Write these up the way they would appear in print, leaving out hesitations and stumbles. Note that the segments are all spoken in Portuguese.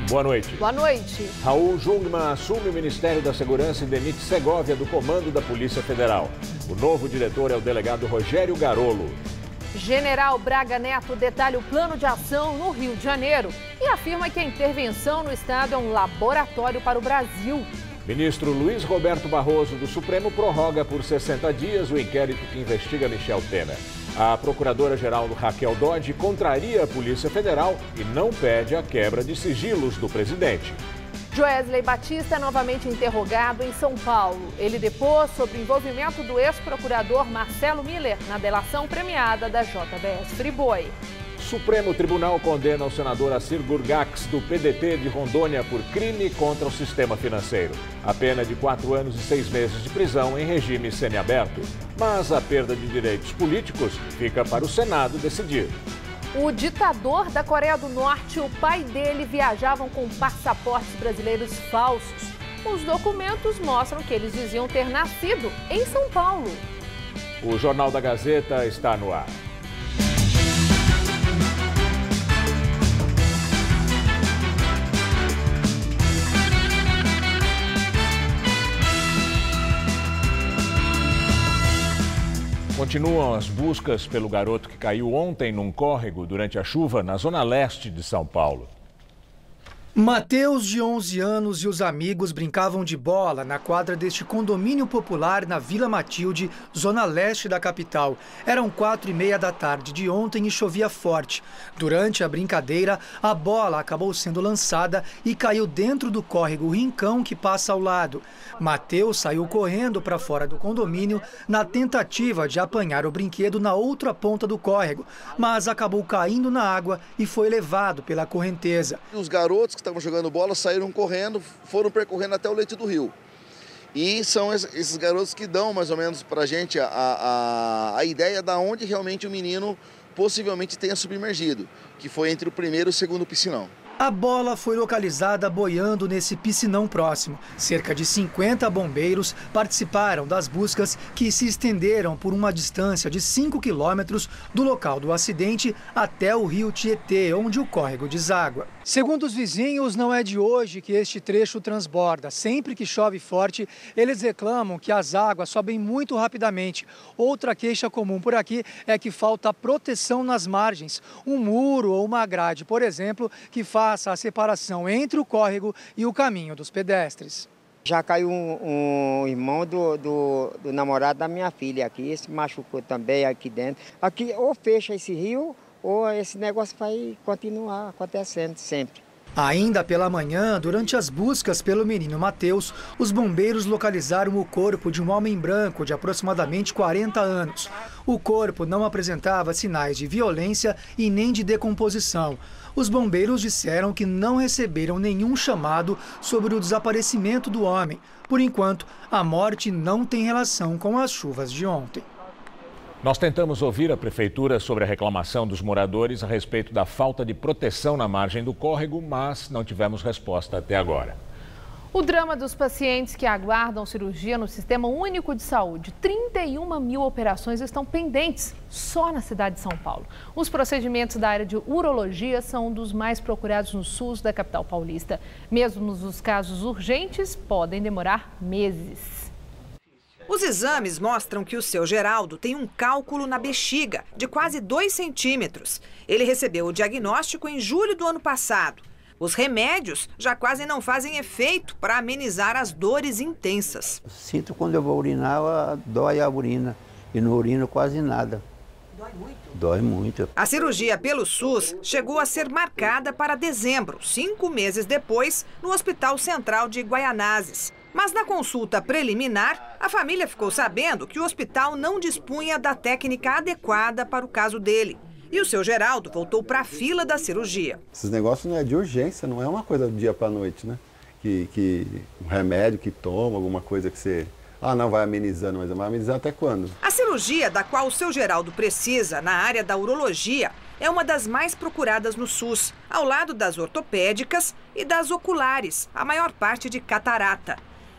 Boa noite. Boa noite. Raul Jungmann assume o Ministério da Segurança e demite Segovia do comando da Polícia Federal. O novo diretor é o delegado Rogério Garolo. General Braga Neto detalha o plano de ação no Rio de Janeiro e afirma que a intervenção no estado é um laboratório para o Brasil. Ministro Luiz Roberto Barroso do Supremo prorroga por 60 dias o inquérito que investiga Michel Temer. A procuradora-geral Raquel Dodge contraria a Polícia Federal e não pede a quebra de sigilos do presidente. Joesley Batista é novamente interrogado em São Paulo. Ele depôs sobre o envolvimento do ex-procurador Marcelo Miller na delação premiada da JBS Friboi. Supremo Tribunal condena o senador Assir Gurgax, do PDT de Rondônia, por crime contra o sistema financeiro. A pena é de 4 anos e 6 meses de prisão em regime semiaberto. Mas a perda de direitos políticos fica para o Senado decidir. O ditador da Coreia do Norte e o pai dele viajavam com passaportes brasileiros falsos. Os documentos mostram que eles diziam ter nascido em São Paulo. O Jornal da Gazeta está no ar. Continuam as buscas pelo garoto que caiu ontem num córrego durante a chuva na zona leste de São Paulo. Matheus, de 11 anos, e os amigos brincavam de bola na quadra deste condomínio popular na Vila Matilde, zona leste da capital. Eram 4h30 da tarde de ontem e chovia forte. Durante a brincadeira, a bola acabou sendo lançada e caiu dentro do córrego Rincão que passa ao lado. Matheus saiu correndo para fora do condomínio na tentativa de apanhar o brinquedo na outra ponta do córrego, mas acabou caindo na água e foi levado pela correnteza. Os garotos que estavam jogando bola saíram correndo, foram percorrendo até o leito do rio. E são esses garotos que dão mais ou menos para a gente a ideia de onde realmente o menino possivelmente tenha submergido, que foi entre o primeiro e o segundo piscinão. A bola foi localizada boiando nesse piscinão próximo. Cerca de 50 bombeiros participaram das buscas que se estenderam por uma distância de 5 quilômetros do local do acidente até o rio Tietê, onde o córrego deságua. Segundo os vizinhos, não é de hoje que este trecho transborda. Sempre que chove forte, eles reclamam que as águas sobem muito rapidamente. Outra queixa comum por aqui é que falta proteção nas margens. Um muro ou uma grade, por exemplo, que faça a separação entre o córrego e o caminho dos pedestres. Já caiu um irmão do namorado da minha filha aqui, se machucou também aqui dentro. Aqui ou fecha esse rio ou esse negócio vai continuar acontecendo sempre. Ainda pela manhã, durante as buscas pelo menino Matheus, os bombeiros localizaram o corpo de um homem branco de aproximadamente 40 anos. O corpo não apresentava sinais de violência e nem de decomposição. Os bombeiros disseram que não receberam nenhum chamado sobre o desaparecimento do homem. Por enquanto, a morte não tem relação com as chuvas de ontem. Nós tentamos ouvir a prefeitura sobre a reclamação dos moradores a respeito da falta de proteção na margem do córrego, mas não tivemos resposta até agora. O drama dos pacientes que aguardam cirurgia no Sistema Único de Saúde. 31 mil operações estão pendentes só na cidade de São Paulo. Os procedimentos da área de urologia são um dos mais procurados no SUS da capital paulista. Mesmo os casos urgentes podem demorar meses. Os exames mostram que o seu Geraldo tem um cálculo na bexiga de quase 2 centímetros. Ele recebeu o diagnóstico em julho do ano passado. Os remédios já quase não fazem efeito para amenizar as dores intensas. Sinto quando eu vou urinar, dói a urina e não urino quase nada. Dói muito? Dói muito. A cirurgia pelo SUS chegou a ser marcada para dezembro, 5 meses depois, no Hospital Central de Guaianazes. Mas na consulta preliminar, a família ficou sabendo que o hospital não dispunha da técnica adequada para o caso dele. E o seu Geraldo voltou para a fila da cirurgia. Esses negócios não é de urgência, não é uma coisa do dia para a noite, né? Que um remédio que toma, alguma coisa que você... não vai amenizando, mas vai amenizar até quando? A cirurgia da qual o seu Geraldo precisa na área da urologia é uma das mais procuradas no SUS, ao lado das ortopédicas e das oculares, a maior parte de catarata.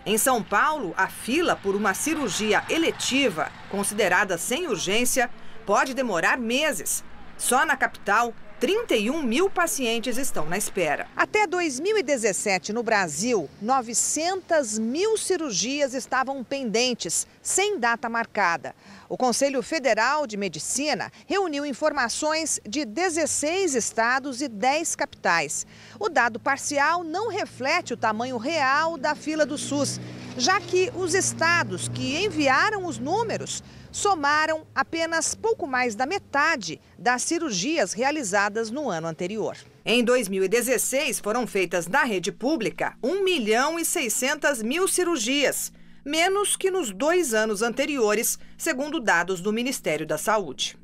Em São Paulo, a fila por uma cirurgia eletiva, considerada sem urgência, pode demorar meses. Só na capital, 31 mil pacientes estão na espera. Até 2017, no Brasil, 900 mil cirurgias estavam pendentes, sem data marcada. O Conselho Federal de Medicina reuniu informações de 16 estados e 10 capitais. O dado parcial não reflete o tamanho real da fila do SUS, já que os estados que enviaram os números somaram apenas pouco mais da metade das cirurgias realizadas no ano anterior. Em 2016, foram feitas na rede pública 1.600.000 cirurgias, menos que nos 2 anos anteriores, segundo dados do Ministério da Saúde.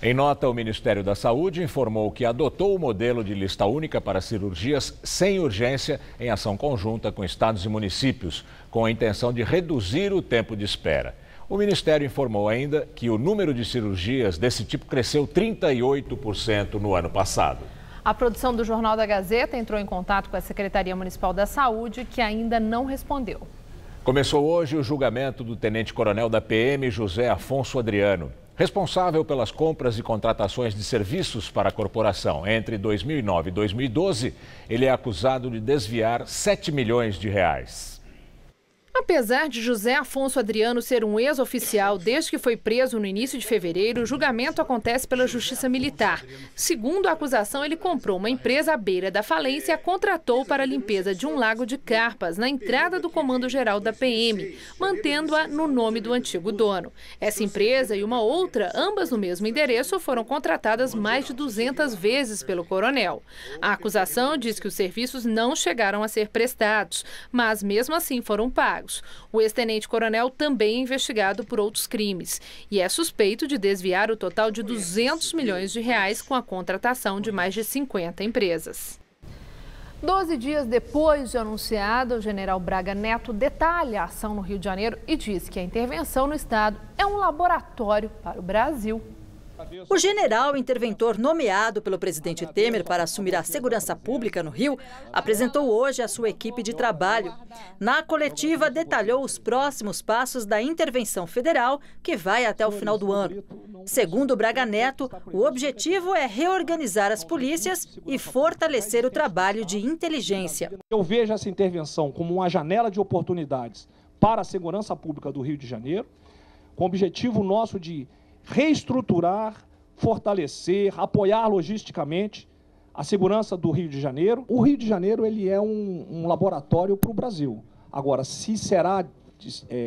Em nota, o Ministério da Saúde informou que adotou o modelo de lista única para cirurgias sem urgência em ação conjunta com estados e municípios, com a intenção de reduzir o tempo de espera. O Ministério informou ainda que o número de cirurgias desse tipo cresceu 38% no ano passado. A produção do Jornal da Gazeta entrou em contato com a Secretaria Municipal da Saúde, que ainda não respondeu. Começou hoje o julgamento do tenente-coronel da PM, José Afonso Adriano, responsável pelas compras e contratações de serviços para a corporação. Entre 2009 e 2012, ele é acusado de desviar 7 milhões de reais. Apesar de José Afonso Adriano ser um ex-oficial desde que foi preso no início de fevereiro, o julgamento acontece pela Justiça Militar. Segundo a acusação, ele comprou uma empresa à beira da falência e a contratou para a limpeza de um lago de carpas na entrada do Comando Geral da PM, mantendo-a no nome do antigo dono. Essa empresa e uma outra, ambas no mesmo endereço, foram contratadas mais de 200 vezes pelo coronel. A acusação diz que os serviços não chegaram a ser prestados, mas mesmo assim foram pagos. O ex-tenente-coronel também é investigado por outros crimes e é suspeito de desviar o total de 200 milhões de reais com a contratação de mais de 50 empresas. 12 dias depois de anunciado, o general Braga Neto detalha a ação no Rio de Janeiro e diz que a intervenção no estado é um laboratório para o Brasil. O general interventor nomeado pelo presidente Temer para assumir a segurança pública no Rio apresentou hoje a sua equipe de trabalho. Na coletiva, detalhou os próximos passos da intervenção federal, que vai até o final do ano. Segundo Braga Neto, o objetivo é reorganizar as polícias e fortalecer o trabalho de inteligência. Eu vejo essa intervenção como uma janela de oportunidades para a segurança pública do Rio de Janeiro, com o objetivo nosso de reestruturar, fortalecer, apoiar logisticamente a segurança do Rio de Janeiro. O Rio de Janeiro ele é um laboratório para o Brasil. Agora, se será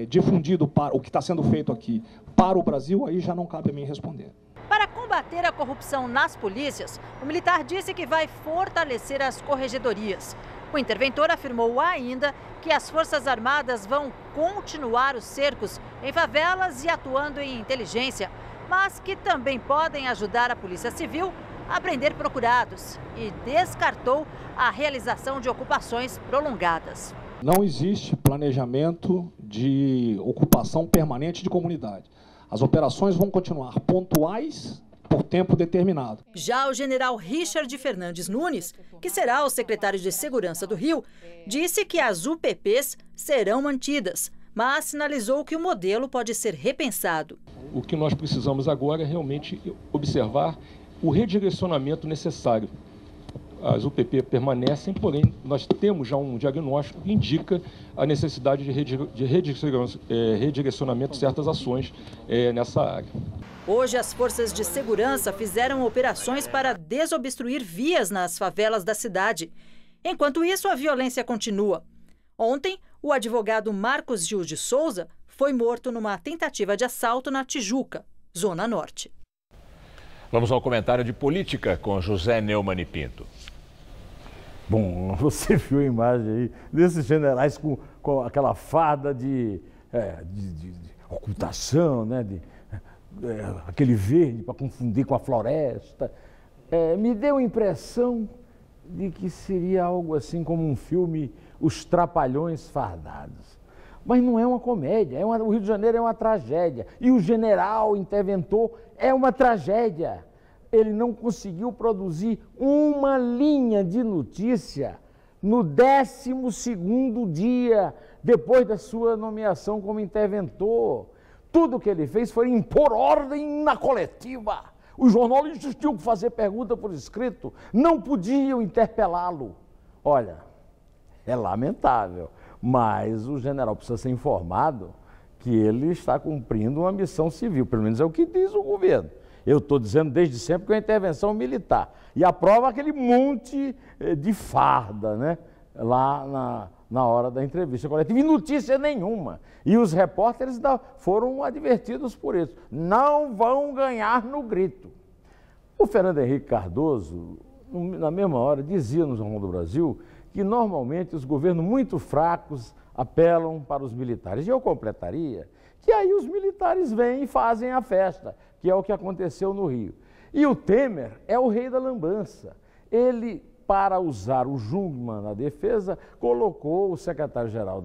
difundido para o que está sendo feito aqui para o Brasil, aí já não cabe a mim responder. Para combater a corrupção nas polícias, o militar disse que vai fortalecer as corregedorias. O interventor afirmou ainda que as Forças Armadas vão continuar os cercos em favelas e atuando em inteligência, mas que também podem ajudar a Polícia Civil a prender procurados e descartou a realização de ocupações prolongadas. Não existe planejamento de ocupação permanente de comunidade. As operações vão continuar pontuais por tempo determinado. Já o general Richard Fernandes Nunes, que será o secretário de Segurança do Rio, disse que as UPPs serão mantidas, mas sinalizou que o modelo pode ser repensado. O que nós precisamos agora é realmente observar o redirecionamento necessário. As UPP permanecem, porém, nós temos já um diagnóstico que indica a necessidade de redirecionamento de certas ações nessa área. Hoje, as forças de segurança fizeram operações para desobstruir vias nas favelas da cidade. Enquanto isso, a violência continua. Ontem, o advogado Marcos Gil de Souza foi morto numa tentativa de assalto na Tijuca, Zona Norte. Vamos ao comentário de política com José Neumann e Pinto. Bom, você viu a imagem aí desses generais com aquela farda de ocultação, né? Aquele verde para confundir com a floresta. Me deu a impressão de que seria algo assim como um filme Os Trapalhões Fardados. Mas não é uma comédia, o Rio de Janeiro é uma tragédia. E o general interventor é uma tragédia. Ele não conseguiu produzir uma linha de notícia no 12º dia depois da sua nomeação como interventor. Tudo que ele fez foi impor ordem na coletiva. Os jornalistas tinham que fazer pergunta por escrito, não podiam interpelá-lo. Olha, é lamentável, mas o general precisa ser informado que ele está cumprindo uma missão civil, pelo menos é o que diz o governo. Eu estou dizendo desde sempre que é uma intervenção militar. E aprova aquele monte de farda, né, lá na hora da entrevista coletiva, e notícia nenhuma. E os repórteres foram advertidos por isso. Não vão ganhar no grito. O Fernando Henrique Cardoso, na mesma hora, dizia no Jornal do Brasil que normalmente os governos muito fracos apelam para os militares. E eu completaria que aí os militares vêm e fazem a festa, que é o que aconteceu no Rio. E o Temer é o rei da lambança. Ele, para usar o Jungmann na defesa, colocou o secretário-geral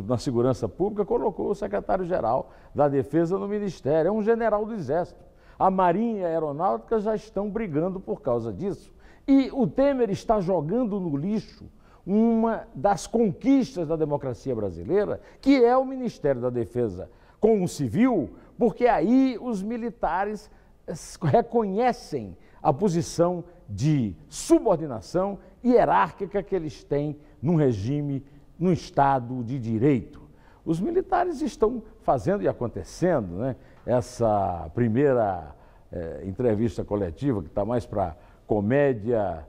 da Segurança Pública, colocou o secretário-geral da Defesa no Ministério. É um general do Exército. A Marinha e a Aeronáutica já estão brigando por causa disso. E o Temer está jogando no lixo uma das conquistas da democracia brasileira, que é o Ministério da Defesa com o civil, porque aí os militares reconhecem a posição de subordinação hierárquica que eles têm num regime, num Estado de direito. Os militares estão fazendo e acontecendo, né, essa primeira entrevista coletiva, que está mais para comédia,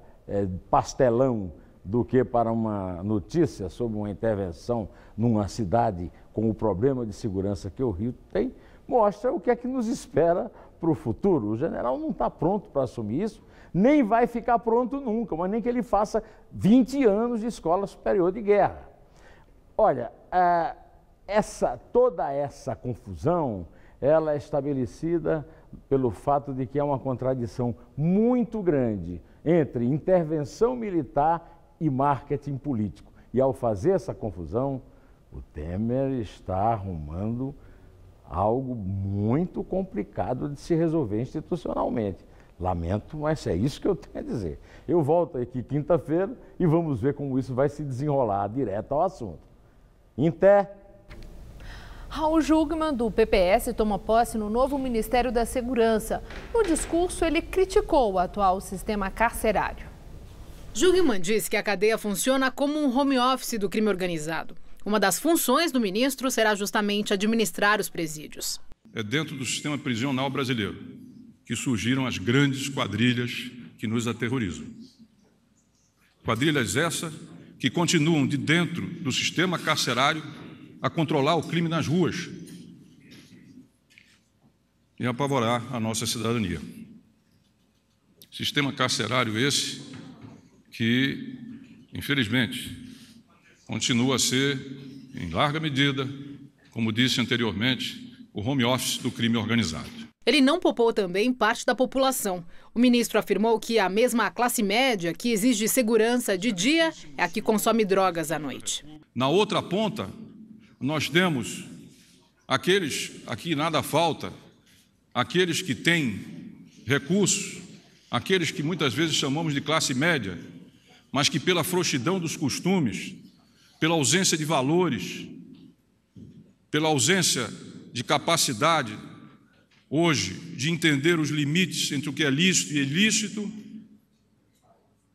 pastelão, do que para uma notícia sobre uma intervenção numa cidade com o problema de segurança que o Rio tem, mostra o que é que nos espera para o futuro. O general não está pronto para assumir isso, nem vai ficar pronto nunca, mas nem que ele faça 20 anos de escola superior de guerra. Olha, toda essa confusão, ela é estabelecida pelo fato de que há uma contradição muito grande entre intervenção militar e marketing político. E ao fazer essa confusão, o Temer está arrumando algo muito complicado de se resolver institucionalmente. Lamento, mas é isso que eu tenho a dizer. Eu volto aqui quinta-feira e vamos ver como isso vai se desenrolar direto ao assunto. Inter. Raul Jungmann, do PPS, toma posse no novo Ministério da Segurança. No discurso, ele criticou o atual sistema carcerário. Jungmann disse que a cadeia funciona como um home office do crime organizado. Uma das funções do ministro será justamente administrar os presídios. É dentro do sistema prisional brasileiro que surgiram as grandes quadrilhas que nos aterrorizam. Quadrilhas essas que continuam de dentro do sistema carcerário a controlar o crime nas ruas e apavorar a nossa cidadania. Sistema carcerário esse que, infelizmente, continua a ser, em larga medida, como disse anteriormente, o home office do crime organizado. Ele não poupou também parte da população. O ministro afirmou que a mesma classe média que exige segurança de dia é a que consome drogas à noite. Na outra ponta, nós temos aqueles a que nada falta, aqueles que têm recursos, aqueles que muitas vezes chamamos de classe média, mas que pela frouxidão dos costumes, pela ausência de valores, pela ausência de capacidade, hoje, de entender os limites entre o que é lícito e ilícito,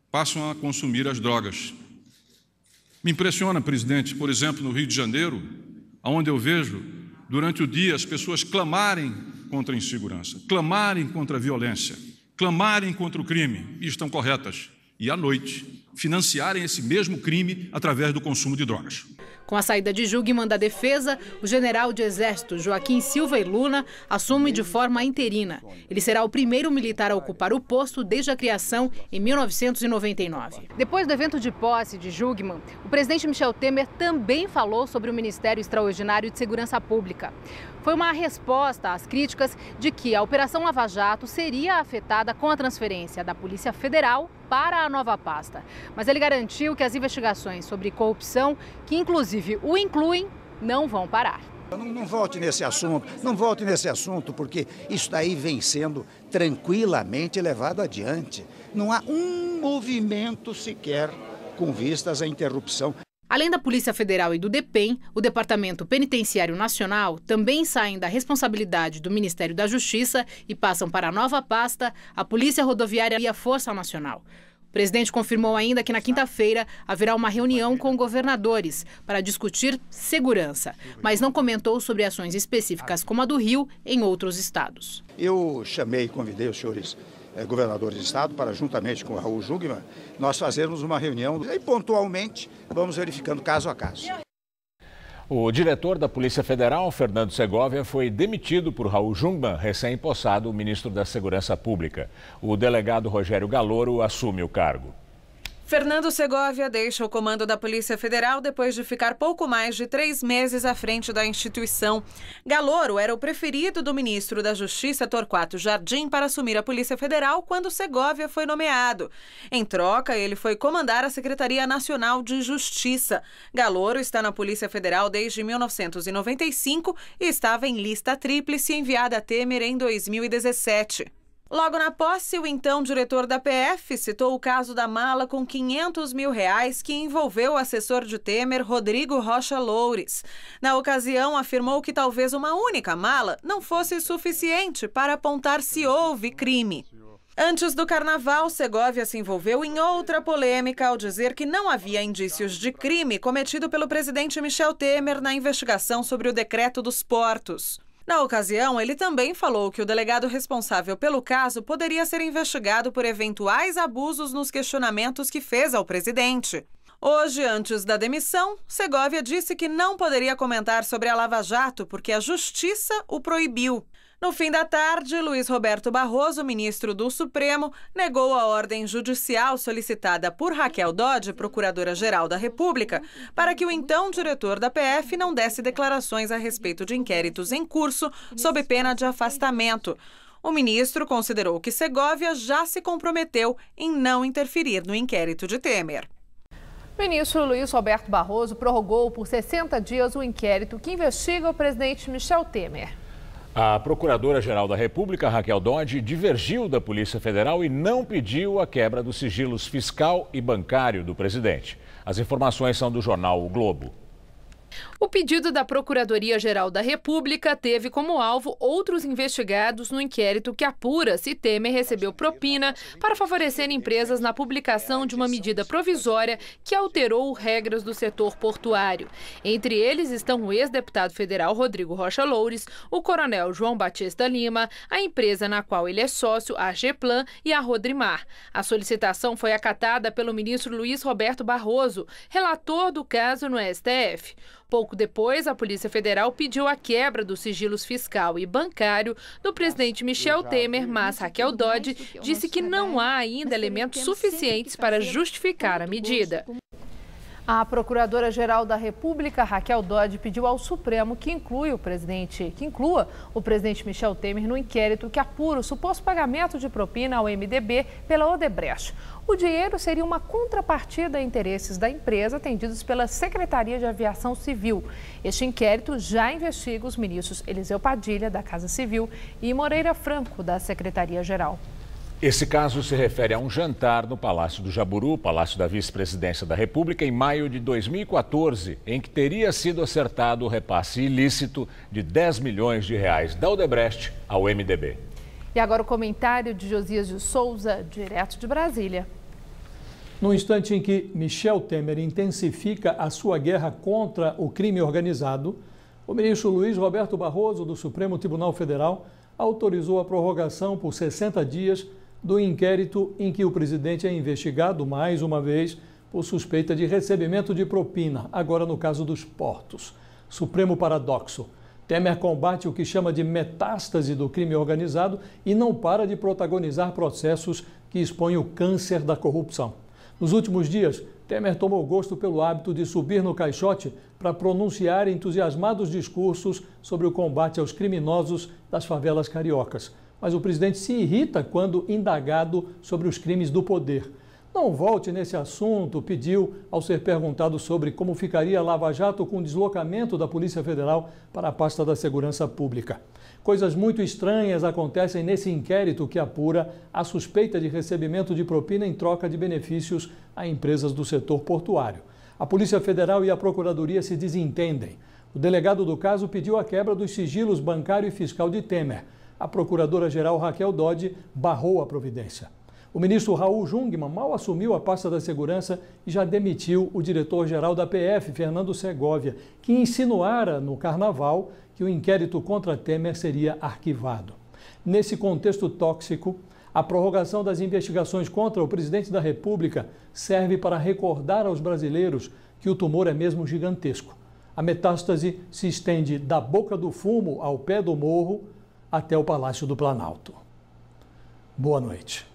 passam a consumir as drogas. Me impressiona, presidente, por exemplo, no Rio de Janeiro, onde eu vejo, durante o dia, as pessoas clamarem contra a insegurança, clamarem contra a violência, clamarem contra o crime, e estão corretas, e à noite financiarem esse mesmo crime através do consumo de drogas. Com a saída de Jungmann da Defesa, o general de Exército Joaquim Silva e Luna assume de forma interina. Ele será o primeiro militar a ocupar o posto desde a criação em 1999. Depois do evento de posse de Jungmann, o presidente Michel Temer também falou sobre o Ministério Extraordinário de Segurança Pública. Foi uma resposta às críticas de que a Operação Lava Jato seria afetada com a transferência da Polícia Federal para a nova pasta. Mas ele garantiu que as investigações sobre corrupção, que inclusive o incluem, não vão parar. Não volte nesse assunto, porque isso daí vem sendo tranquilamente levado adiante. Não há um movimento sequer com vistas à interrupção. Além da Polícia Federal e do DEPEN, o Departamento Penitenciário Nacional também saem da responsabilidade do Ministério da Justiça e passam para a nova pasta, a Polícia Rodoviária e a Força Nacional. O presidente confirmou ainda que na quinta-feira haverá uma reunião com governadores para discutir segurança, mas não comentou sobre ações específicas como a do Rio em outros estados. Eu chamei e convidei os senhores governadores de estado para, juntamente com o Raul Jungmann, nós fazermos uma reunião e pontualmente vamos verificando caso a caso. O diretor da Polícia Federal, Fernando Segovia, foi demitido por Raul Jungmann, recém-possado ministro da Segurança Pública. O delegado Rogério Galoro assume o cargo. Fernando Segovia deixa o comando da Polícia Federal depois de ficar pouco mais de 3 meses à frente da instituição. Galoro era o preferido do ministro da Justiça, Torquato Jardim, para assumir a Polícia Federal quando Segovia foi nomeado. Em troca, ele foi comandar a Secretaria Nacional de Justiça. Galoro está na Polícia Federal desde 1995 e estava em lista tríplice enviada a Temer em 2017. Logo na posse, o então diretor da PF citou o caso da mala com R$500 mil que envolveu o assessor de Temer, Rodrigo Rocha Loures. Na ocasião, afirmou que talvez uma única mala não fosse suficiente para apontar se houve crime. Antes do carnaval, Segovia se envolveu em outra polêmica ao dizer que não havia indícios de crime cometido pelo presidente Michel Temer na investigação sobre o decreto dos portos. Na ocasião, ele também falou que o delegado responsável pelo caso poderia ser investigado por eventuais abusos nos questionamentos que fez ao presidente. Hoje, antes da demissão, Segovia disse que não poderia comentar sobre a Lava Jato porque a Justiça o proibiu. No fim da tarde, Luiz Roberto Barroso, ministro do Supremo, negou a ordem judicial solicitada por Raquel Dodge, procuradora-geral da República, para que o então diretor da PF não desse declarações a respeito de inquéritos em curso sob pena de afastamento. O ministro considerou que Segovia já se comprometeu em não interferir no inquérito de Temer. O ministro Luiz Roberto Barroso prorrogou por 60 dias o inquérito que investiga o presidente Michel Temer. A Procuradora-Geral da República, Raquel Dodge, divergiu da Polícia Federal e não pediu a quebra dos sigilos fiscal e bancário do presidente. As informações são do jornal O Globo. O pedido da Procuradoria-Geral da República teve como alvo outros investigados no inquérito que apura se Temer recebeu propina para favorecer empresas na publicação de uma medida provisória que alterou regras do setor portuário. Entre eles estão o ex-deputado federal Rodrigo Rocha Loures, o coronel João Batista Lima, a empresa na qual ele é sócio, a Geplan, e a Rodrimar. A solicitação foi acatada pelo ministro Luiz Roberto Barroso, relator do caso no STF. Pouco depois, a Polícia Federal pediu a quebra dos sigilos fiscal e bancário do presidente Michel Temer, mas Raquel Dodge disse que não há ainda elementos suficientes para justificar a medida. A Procuradora-Geral da República, Raquel Dodge, pediu ao Supremo que inclua o presidente Michel Temer no inquérito que apura o suposto pagamento de propina ao MDB pela Odebrecht. O dinheiro seria uma contrapartida a interesses da empresa atendidos pela Secretaria de Aviação Civil. Este inquérito já investiga os ministros Eliseu Padilha, da Casa Civil, e Moreira Franco, da Secretaria-Geral. Esse caso se refere a um jantar no Palácio do Jaburu, Palácio da Vice-Presidência da República, em maio de 2014, em que teria sido acertado o repasse ilícito de R$10 milhões da Odebrecht ao MDB. E agora o comentário de Josias de Souza, direto de Brasília. No instante em que Michel Temer intensifica a sua guerra contra o crime organizado, o ministro Luiz Roberto Barroso, do Supremo Tribunal Federal, autorizou a prorrogação por 60 dias do inquérito em que o presidente é investigado, mais uma vez, por suspeita de recebimento de propina, agora no caso dos portos. Supremo paradoxo. Temer combate o que chama de metástase do crime organizado e não para de protagonizar processos que expõem o câncer da corrupção. Nos últimos dias, Temer tomou gosto pelo hábito de subir no caixote para pronunciar entusiasmados discursos sobre o combate aos criminosos das favelas cariocas. Mas o presidente se irrita quando indagado sobre os crimes do poder. Não volte nesse assunto, pediu ao ser perguntado sobre como ficaria a Lava Jato com o deslocamento da Polícia Federal para a pasta da Segurança Pública. Coisas muito estranhas acontecem nesse inquérito que apura a suspeita de recebimento de propina em troca de benefícios a empresas do setor portuário. A Polícia Federal e a Procuradoria se desentendem. O delegado do caso pediu a quebra dos sigilos bancário e fiscal de Temer. A procuradora-geral Raquel Dodge barrou a providência. O ministro Raul Jungmann mal assumiu a pasta da segurança e já demitiu o diretor-geral da PF, Fernando Segovia, que insinuara no carnaval que o inquérito contra Temer seria arquivado. Nesse contexto tóxico, a prorrogação das investigações contra o presidente da República serve para recordar aos brasileiros que o tumor é mesmo gigantesco. A metástase se estende da Boca do Fumo ao pé do morro até o Palácio do Planalto. Boa noite.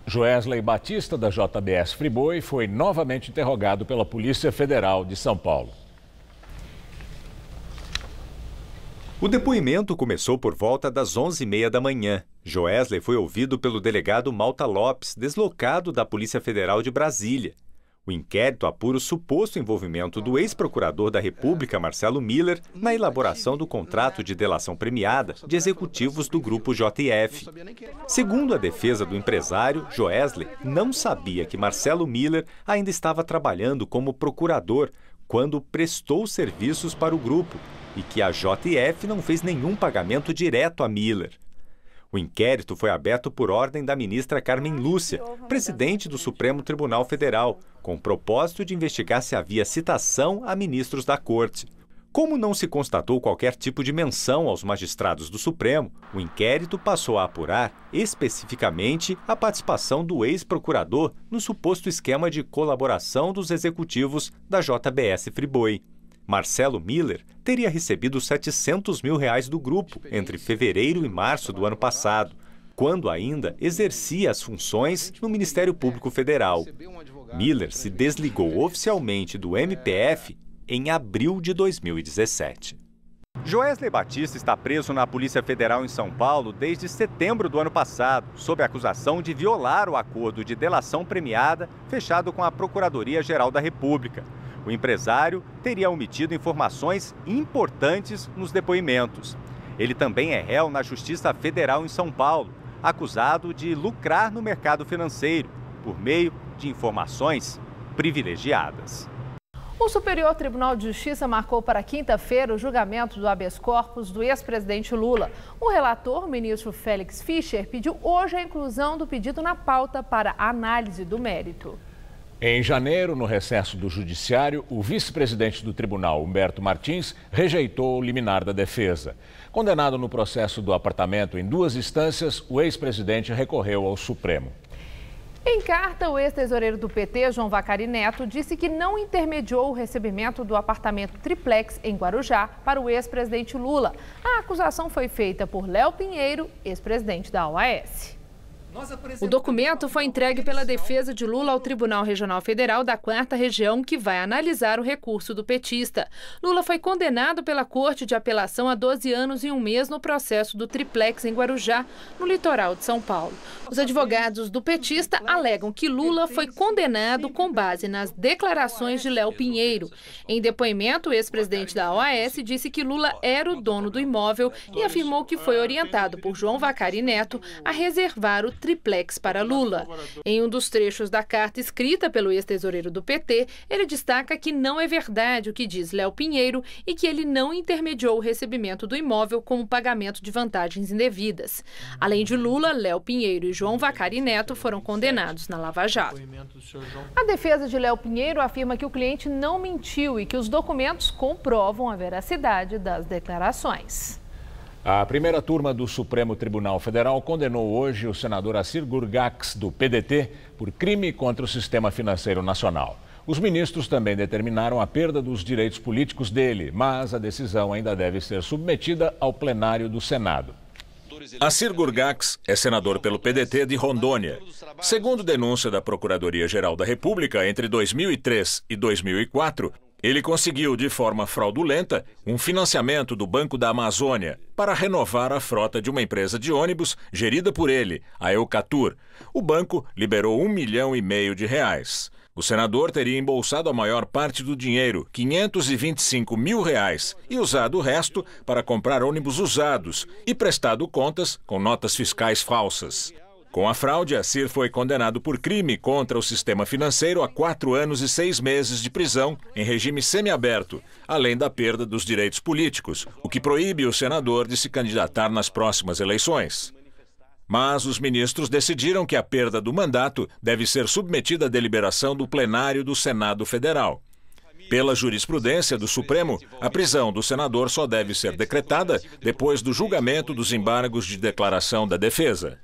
Joesley Batista, da JBS Friboi, foi novamente interrogado pela Polícia Federal de São Paulo. O depoimento começou por volta das 11h30 da manhã. Joesley foi ouvido pelo delegado Malta Lopes, deslocado da Polícia Federal de Brasília. O inquérito apura o suposto envolvimento do ex-procurador da República, Marcelo Miller, na elaboração do contrato de delação premiada de executivos do Grupo JF. Segundo a defesa do empresário, Joesley não sabia que Marcelo Miller ainda estava trabalhando como procurador quando prestou serviços para o grupo e que a JF não fez nenhum pagamento direto a Miller. O inquérito foi aberto por ordem da ministra Carmen Lúcia, presidente do Supremo Tribunal Federal, com o propósito de investigar se havia citação a ministros da Corte. Como não se constatou qualquer tipo de menção aos magistrados do Supremo, o inquérito passou a apurar especificamente a participação do ex-procurador no suposto esquema de colaboração dos executivos da JBS Friboi. Marcelo Miller teria recebido R$700 mil do grupo entre fevereiro e março do ano passado, quando ainda exercia as funções no Ministério Público Federal. Miller se desligou oficialmente do MPF em abril de 2017. Joesley Batista está preso na Polícia Federal em São Paulo desde setembro do ano passado, sob a acusação de violar o acordo de delação premiada fechado com a Procuradoria-Geral da República. O empresário teria omitido informações importantes nos depoimentos. Ele também é réu na Justiça Federal em São Paulo, acusado de lucrar no mercado financeiro por meio de informações privilegiadas. O Superior Tribunal de Justiça marcou para quinta-feira o julgamento do habeas corpus do ex-presidente Lula. O relator, o ministro Félix Fischer, pediu hoje a inclusão do pedido na pauta para análise do mérito. Em janeiro, no recesso do Judiciário, o vice-presidente do tribunal, Humberto Martins, rejeitou o liminar da defesa. Condenado no processo do apartamento em 2 instâncias, o ex-presidente recorreu ao Supremo. Em carta, o ex-tesoureiro do PT, João Vacari Neto, disse que não intermediou o recebimento do apartamento triplex em Guarujá para o ex-presidente Lula. A acusação foi feita por Léo Pinheiro, ex-presidente da OAS. O documento foi entregue pela defesa de Lula ao Tribunal Regional Federal da 4ª Região, que vai analisar o recurso do petista. Lula foi condenado pela Corte de Apelação a 12 anos e 1 mês no processo do triplex em Guarujá, no litoral de São Paulo. Os advogados do petista alegam que Lula foi condenado com base nas declarações de Léo Pinheiro. Em depoimento, o ex-presidente da OAS disse que Lula era o dono do imóvel e afirmou que foi orientado por João Vacari Neto a reservar o triplex para Lula. Em um dos trechos da carta escrita pelo ex-tesoureiro do PT, ele destaca que não é verdade o que diz Léo Pinheiro e que ele não intermediou o recebimento do imóvel como pagamento de vantagens indevidas. Além de Lula, Léo Pinheiro e João Vacari Neto foram condenados na Lava Jato. A defesa de Léo Pinheiro afirma que o cliente não mentiu e que os documentos comprovam a veracidade das declarações. A primeira turma do Supremo Tribunal Federal condenou hoje o senador Assir Gurgax, do PDT, por crime contra o sistema financeiro nacional. Os ministros também determinaram a perda dos direitos políticos dele, mas a decisão ainda deve ser submetida ao plenário do Senado. Assir Gurgax é senador pelo PDT de Rondônia. Segundo denúncia da Procuradoria-Geral da República, entre 2003 e 2004, ele conseguiu, de forma fraudulenta, um financiamento do Banco da Amazônia para renovar a frota de uma empresa de ônibus gerida por ele, a Eucatur. O banco liberou R$1,5 milhão de reais. O senador teria embolsado a maior parte do dinheiro, R$525 mil, e usado o resto para comprar ônibus usados e prestado contas com notas fiscais falsas. Com a fraude, Assir foi condenado por crime contra o sistema financeiro a 4 anos e 6 meses de prisão em regime semiaberto, além da perda dos direitos políticos, o que proíbe o senador de se candidatar nas próximas eleições. Mas os ministros decidiram que a perda do mandato deve ser submetida à deliberação do plenário do Senado Federal. Pela jurisprudência do Supremo, a prisão do senador só deve ser decretada depois do julgamento dos embargos de declaração da defesa.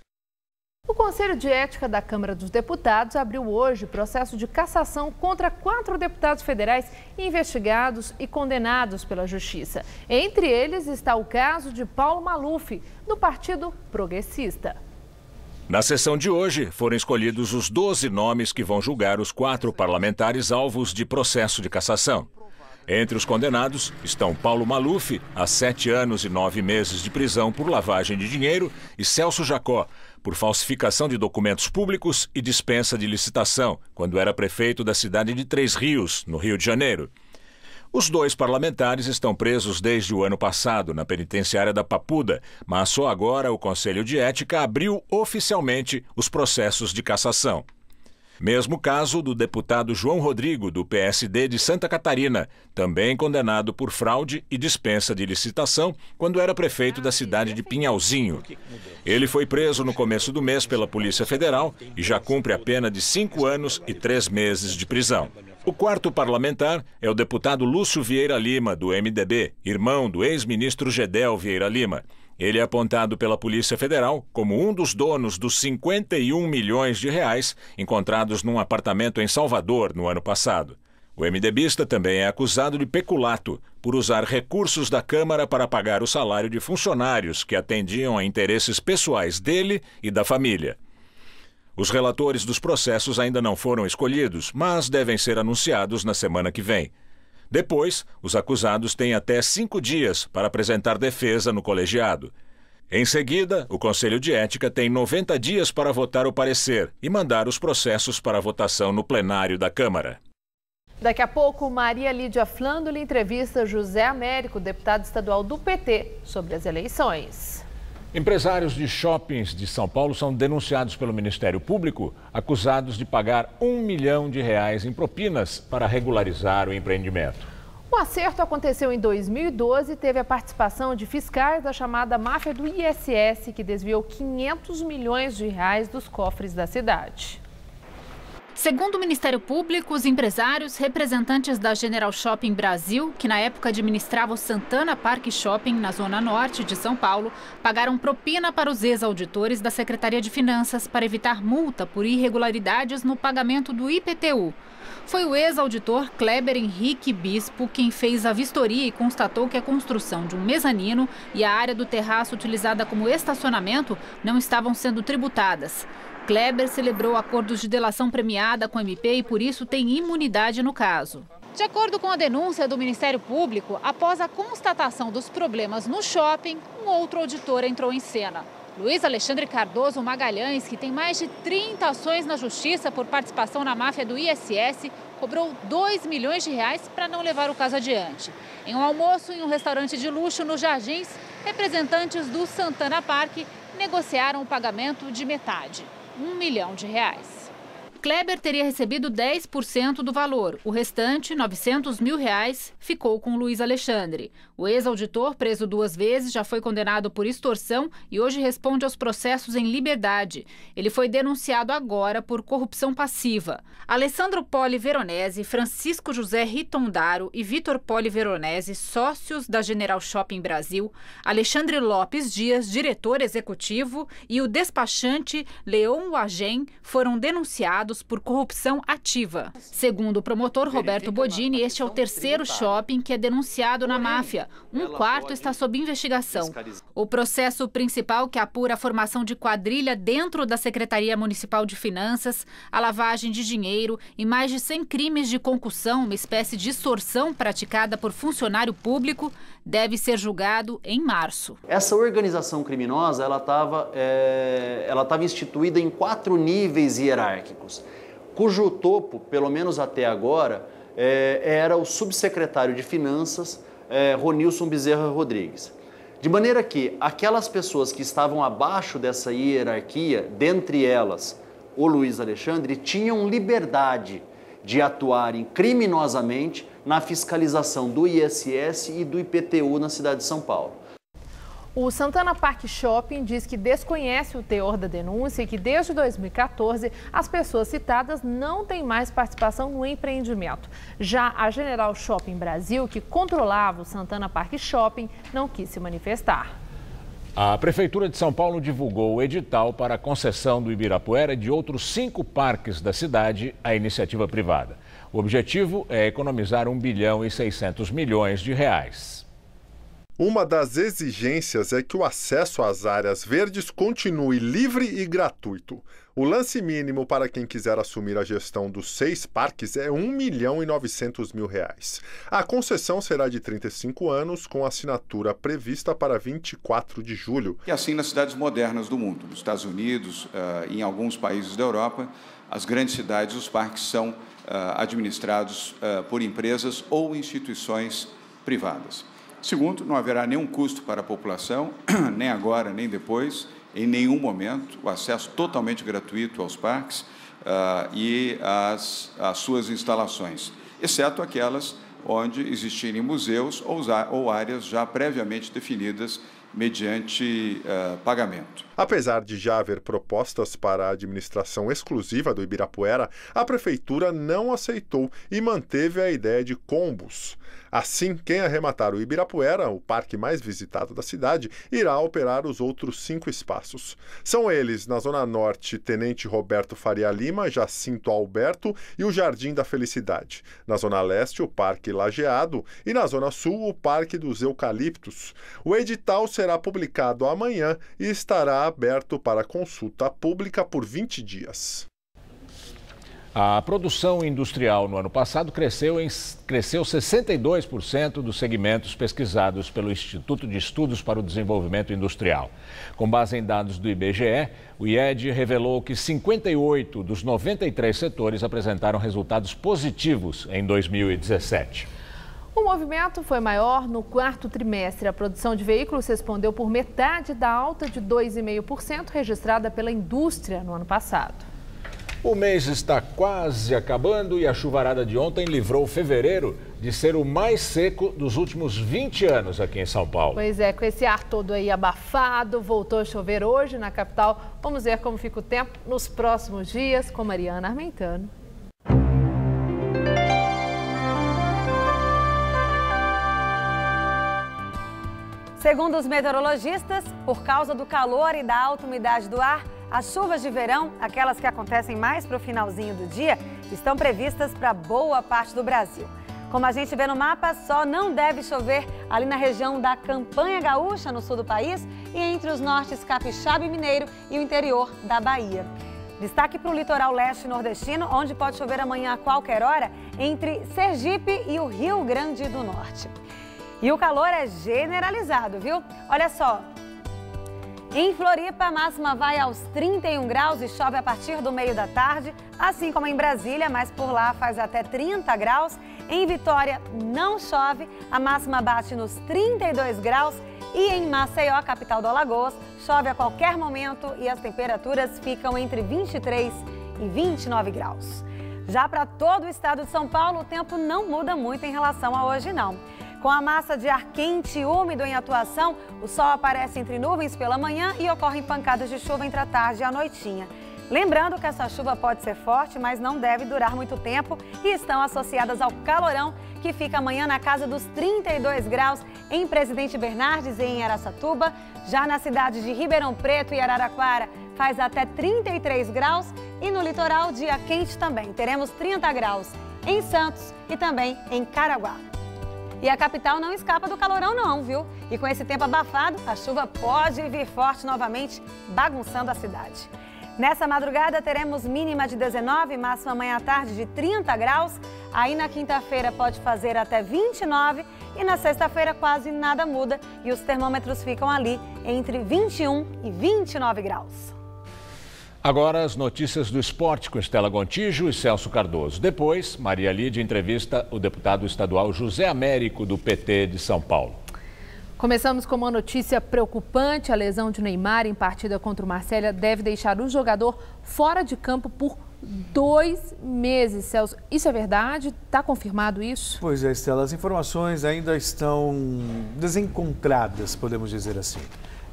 O Conselho de Ética da Câmara dos Deputados abriu hoje processo de cassação contra 4 deputados federais investigados e condenados pela Justiça. Entre eles está o caso de Paulo Maluf, do Partido Progressista. Na sessão de hoje, foram escolhidos os 12 nomes que vão julgar os 4 parlamentares alvos de processo de cassação. Entre os condenados estão Paulo Maluf, a 7 anos e 9 meses de prisão por lavagem de dinheiro, e Celso Jacó, por falsificação de documentos públicos e dispensa de licitação, quando era prefeito da cidade de Três Rios, no Rio de Janeiro. Os 2 parlamentares estão presos desde o ano passado na penitenciária da Papuda, mas só agora o Conselho de Ética abriu oficialmente os processos de cassação. Mesmo caso do deputado João Rodrigo, do PSD de Santa Catarina, também condenado por fraude e dispensa de licitação quando era prefeito da cidade de Pinhalzinho. Ele foi preso no começo do mês pela Polícia Federal e já cumpre a pena de 5 anos e 3 meses de prisão. O 4º parlamentar é o deputado Lúcio Vieira Lima, do MDB, irmão do ex-ministro Gedel Vieira Lima. Ele é apontado pela Polícia Federal como um dos donos dos 51 milhões de reais encontrados num apartamento em Salvador no ano passado. O MDBista também é acusado de peculato por usar recursos da Câmara para pagar o salário de funcionários que atendiam a interesses pessoais dele e da família. Os relatores dos processos ainda não foram escolhidos, mas devem ser anunciados na semana que vem. Depois, os acusados têm até 5 dias para apresentar defesa no colegiado. Em seguida, o Conselho de Ética tem 90 dias para votar o parecer e mandar os processos para votação no plenário da Câmara. Daqui a pouco, Maria Lídia Flandoli entrevista José Américo, deputado estadual do PT, sobre as eleições. Empresários de shoppings de São Paulo são denunciados pelo Ministério Público, acusados de pagar R$1 milhão em propinas para regularizar o empreendimento. O acerto aconteceu em 2012 e teve a participação de fiscais da chamada máfia do ISS, que desviou R$500 milhões dos cofres da cidade. Segundo o Ministério Público, os empresários representantes da General Shopping Brasil, que na época administrava o Santana Park Shopping, na zona norte de São Paulo, pagaram propina para os ex-auditores da Secretaria de Finanças para evitar multa por irregularidades no pagamento do IPTU. Foi o ex-auditor Kleber Henrique Bispo quem fez a vistoria e constatou que a construção de um mezanino e a área do terraço utilizada como estacionamento não estavam sendo tributadas. Kleber celebrou acordos de delação premiada com o MP e, por isso, tem imunidade no caso. De acordo com a denúncia do Ministério Público, após a constatação dos problemas no shopping, um outro auditor entrou em cena. Luiz Alexandre Cardoso Magalhães, que tem mais de 30 ações na Justiça por participação na máfia do ISS, cobrou R$2 milhões para não levar o caso adiante. Em um almoço em um restaurante de luxo nos Jardins, representantes do Santana Park negociaram o pagamento de metade. R$1 milhão. Kleber teria recebido 10% do valor. O restante, R$900 mil, ficou com Luiz Alexandre. O ex-auditor, preso 2 vezes, já foi condenado por extorsão e hoje responde aos processos em liberdade. Ele foi denunciado agora por corrupção passiva. Alessandro Poli Veronese, Francisco José Ritondaro e Vitor Poli Veronese, sócios da General Shopping Brasil, Alexandre Lopes Dias, diretor executivo, e o despachante Leon Wagem foram denunciados por corrupção ativa. Segundo o promotor Roberto Bodini, este é o 3º shopping que é denunciado na máfia. Um quarto está sob investigação. O processo principal, que apura a formação de quadrilha dentro da Secretaria Municipal de Finanças, a lavagem de dinheiro e mais de 100 crimes de concussão, uma espécie de extorsão praticada por funcionário público, deve ser julgado em março. Essa organização criminosa ela estava instituída em 4 níveis hierárquicos, cujo topo, pelo menos até agora, era o subsecretário de Finanças, Ronilson Bezerra Rodrigues. De maneira que aquelas pessoas que estavam abaixo dessa hierarquia, dentre elas o Luiz Alexandre, tinham liberdade de atuarem criminosamente na fiscalização do ISS e do IPTU na cidade de São Paulo. O Santana Park Shopping diz que desconhece o teor da denúncia e que desde 2014 as pessoas citadas não têm mais participação no empreendimento. Já a General Shopping Brasil, que controlava o Santana Park Shopping, não quis se manifestar. A Prefeitura de São Paulo divulgou o edital para a concessão do Ibirapuera e de outros 5 parques da cidade à iniciativa privada. O objetivo é economizar 1 bilhão e 600 milhões de reais. Uma das exigências é que o acesso às áreas verdes continue livre e gratuito. O lance mínimo para quem quiser assumir a gestão dos 6 parques é R$ 1 milhão e 900 mil reais. A concessão será de 35 anos, com assinatura prevista para 24 de julho. E assim nas cidades modernas do mundo, nos Estados Unidos, em alguns países da Europa, as grandes cidades, os parques são administrados por empresas ou instituições privadas. Segundo, não haverá nenhum custo para a população, nem agora, nem depois, em nenhum momento, o acesso totalmente gratuito aos parques e às suas instalações, exceto aquelas onde existirem museus ou áreas já previamente definidas mediante pagamento. Apesar de já haver propostas para a administração exclusiva do Ibirapuera, a Prefeitura não aceitou e manteve a ideia de combos. Assim, quem arrematar o Ibirapuera, o parque mais visitado da cidade, irá operar os outros 5 espaços. São eles, na Zona Norte, Tenente Roberto Faria Lima, Jacinto Alberto e o Jardim da Felicidade. Na Zona Leste, o Parque Lajeado e na Zona Sul, o Parque dos Eucaliptos. O edital será publicado amanhã e estará aberto para consulta pública por 20 dias. A produção industrial no ano passado cresceu 62% dos segmentos pesquisados pelo Instituto de Estudos para o Desenvolvimento Industrial. Com base em dados do IBGE, o IED revelou que 58 dos 93 setores apresentaram resultados positivos em 2017. O movimento foi maior no 4º trimestre. A produção de veículos respondeu por metade da alta de 2,5% registrada pela indústria no ano passado. O mês está quase acabando e a chuvarada de ontem livrou fevereiro de ser o mais seco dos últimos 20 anos aqui em São Paulo. Pois é, com esse ar todo aí abafado, voltou a chover hoje na capital. Vamos ver como fica o tempo nos próximos dias com Mariana Armentano. Segundo os meteorologistas, por causa do calor e da alta umidade do ar, as chuvas de verão, aquelas que acontecem mais para o finalzinho do dia, estão previstas para boa parte do Brasil. Como a gente vê no mapa, só não deve chover ali na região da Campanha Gaúcha, no sul do país, e entre os nortes capixaba e mineiro e o interior da Bahia. Destaque para o litoral leste nordestino, onde pode chover amanhã a qualquer hora, entre Sergipe e o Rio Grande do Norte. E o calor é generalizado, viu? Olha só. Em Floripa, a máxima vai aos 31 graus e chove a partir do meio da tarde, assim como em Brasília, mas por lá faz até 30 graus. Em Vitória não chove, a máxima bate nos 32 graus e em Maceió, capital do Alagoas, chove a qualquer momento e as temperaturas ficam entre 23 e 29 graus. Já para todo o estado de São Paulo, o tempo não muda muito em relação a hoje, não. Com a massa de ar quente e úmido em atuação, o sol aparece entre nuvens pela manhã e ocorrem pancadas de chuva entre a tarde e a noitinha. Lembrando que essa chuva pode ser forte, mas não deve durar muito tempo e estão associadas ao calorão, que fica amanhã na casa dos 32 graus em Presidente Bernardes e em Araçatuba. Já na cidade de Ribeirão Preto e Araraquara, faz até 33 graus e no litoral, dia quente também. Teremos 30 graus em Santos e também em Caraguá. E a capital não escapa do calorão não, viu? E com esse tempo abafado, a chuva pode vir forte novamente, bagunçando a cidade. Nessa madrugada teremos mínima de 19, máxima amanhã à tarde de 30 graus. Aí na quinta-feira pode fazer até 29 e na sexta-feira quase nada muda e os termômetros ficam ali entre 21 e 29 graus. Agora as notícias do esporte com Estela Gontijo e Celso Cardoso. Depois, Maria Lídia entrevista o deputado estadual José Américo, do PT de São Paulo. Começamos com uma notícia preocupante. A lesão de Neymar em partida contra o Marselha deve deixar o jogador fora de campo por 2 meses, Celso. Isso é verdade? Está confirmado isso? Pois é, Estela, as informações ainda estão desencontradas, podemos dizer assim.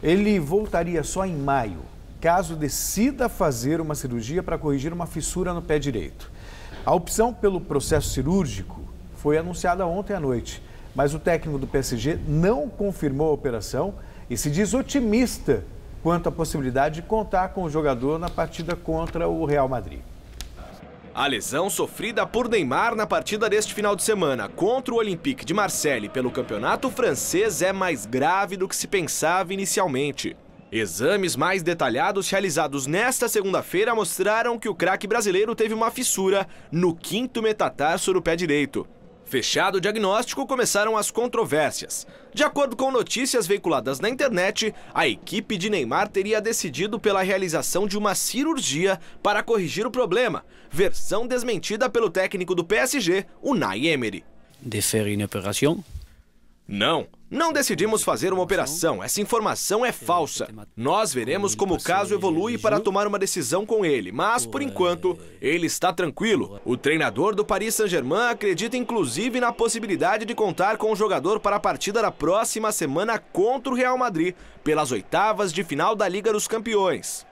Ele voltaria só em maio, caso decida fazer uma cirurgia para corrigir uma fissura no pé direito. A opção pelo processo cirúrgico foi anunciada ontem à noite, mas o técnico do PSG não confirmou a operação e se diz otimista quanto à possibilidade de contar com o jogador na partida contra o Real Madrid. A lesão sofrida por Neymar na partida deste final de semana contra o Olympique de Marseille pelo campeonato francês é mais grave do que se pensava inicialmente. Exames mais detalhados realizados nesta segunda-feira mostraram que o craque brasileiro teve uma fissura no 5º metatarso do pé direito. Fechado o diagnóstico, começaram as controvérsias. De acordo com notícias veiculadas na internet, a equipe de Neymar teria decidido pela realização de uma cirurgia para corrigir o problema, versão desmentida pelo técnico do PSG, Unai Emery. De faire une opération? Não decidimos fazer uma operação, essa informação é falsa. Nós veremos como o caso evolui para tomar uma decisão com ele, mas, por enquanto, ele está tranquilo. O treinador do Paris Saint-Germain acredita inclusive na possibilidade de contar com o jogador para a partida da próxima semana contra o Real Madrid, pelas oitavas de final da Liga dos Campeões.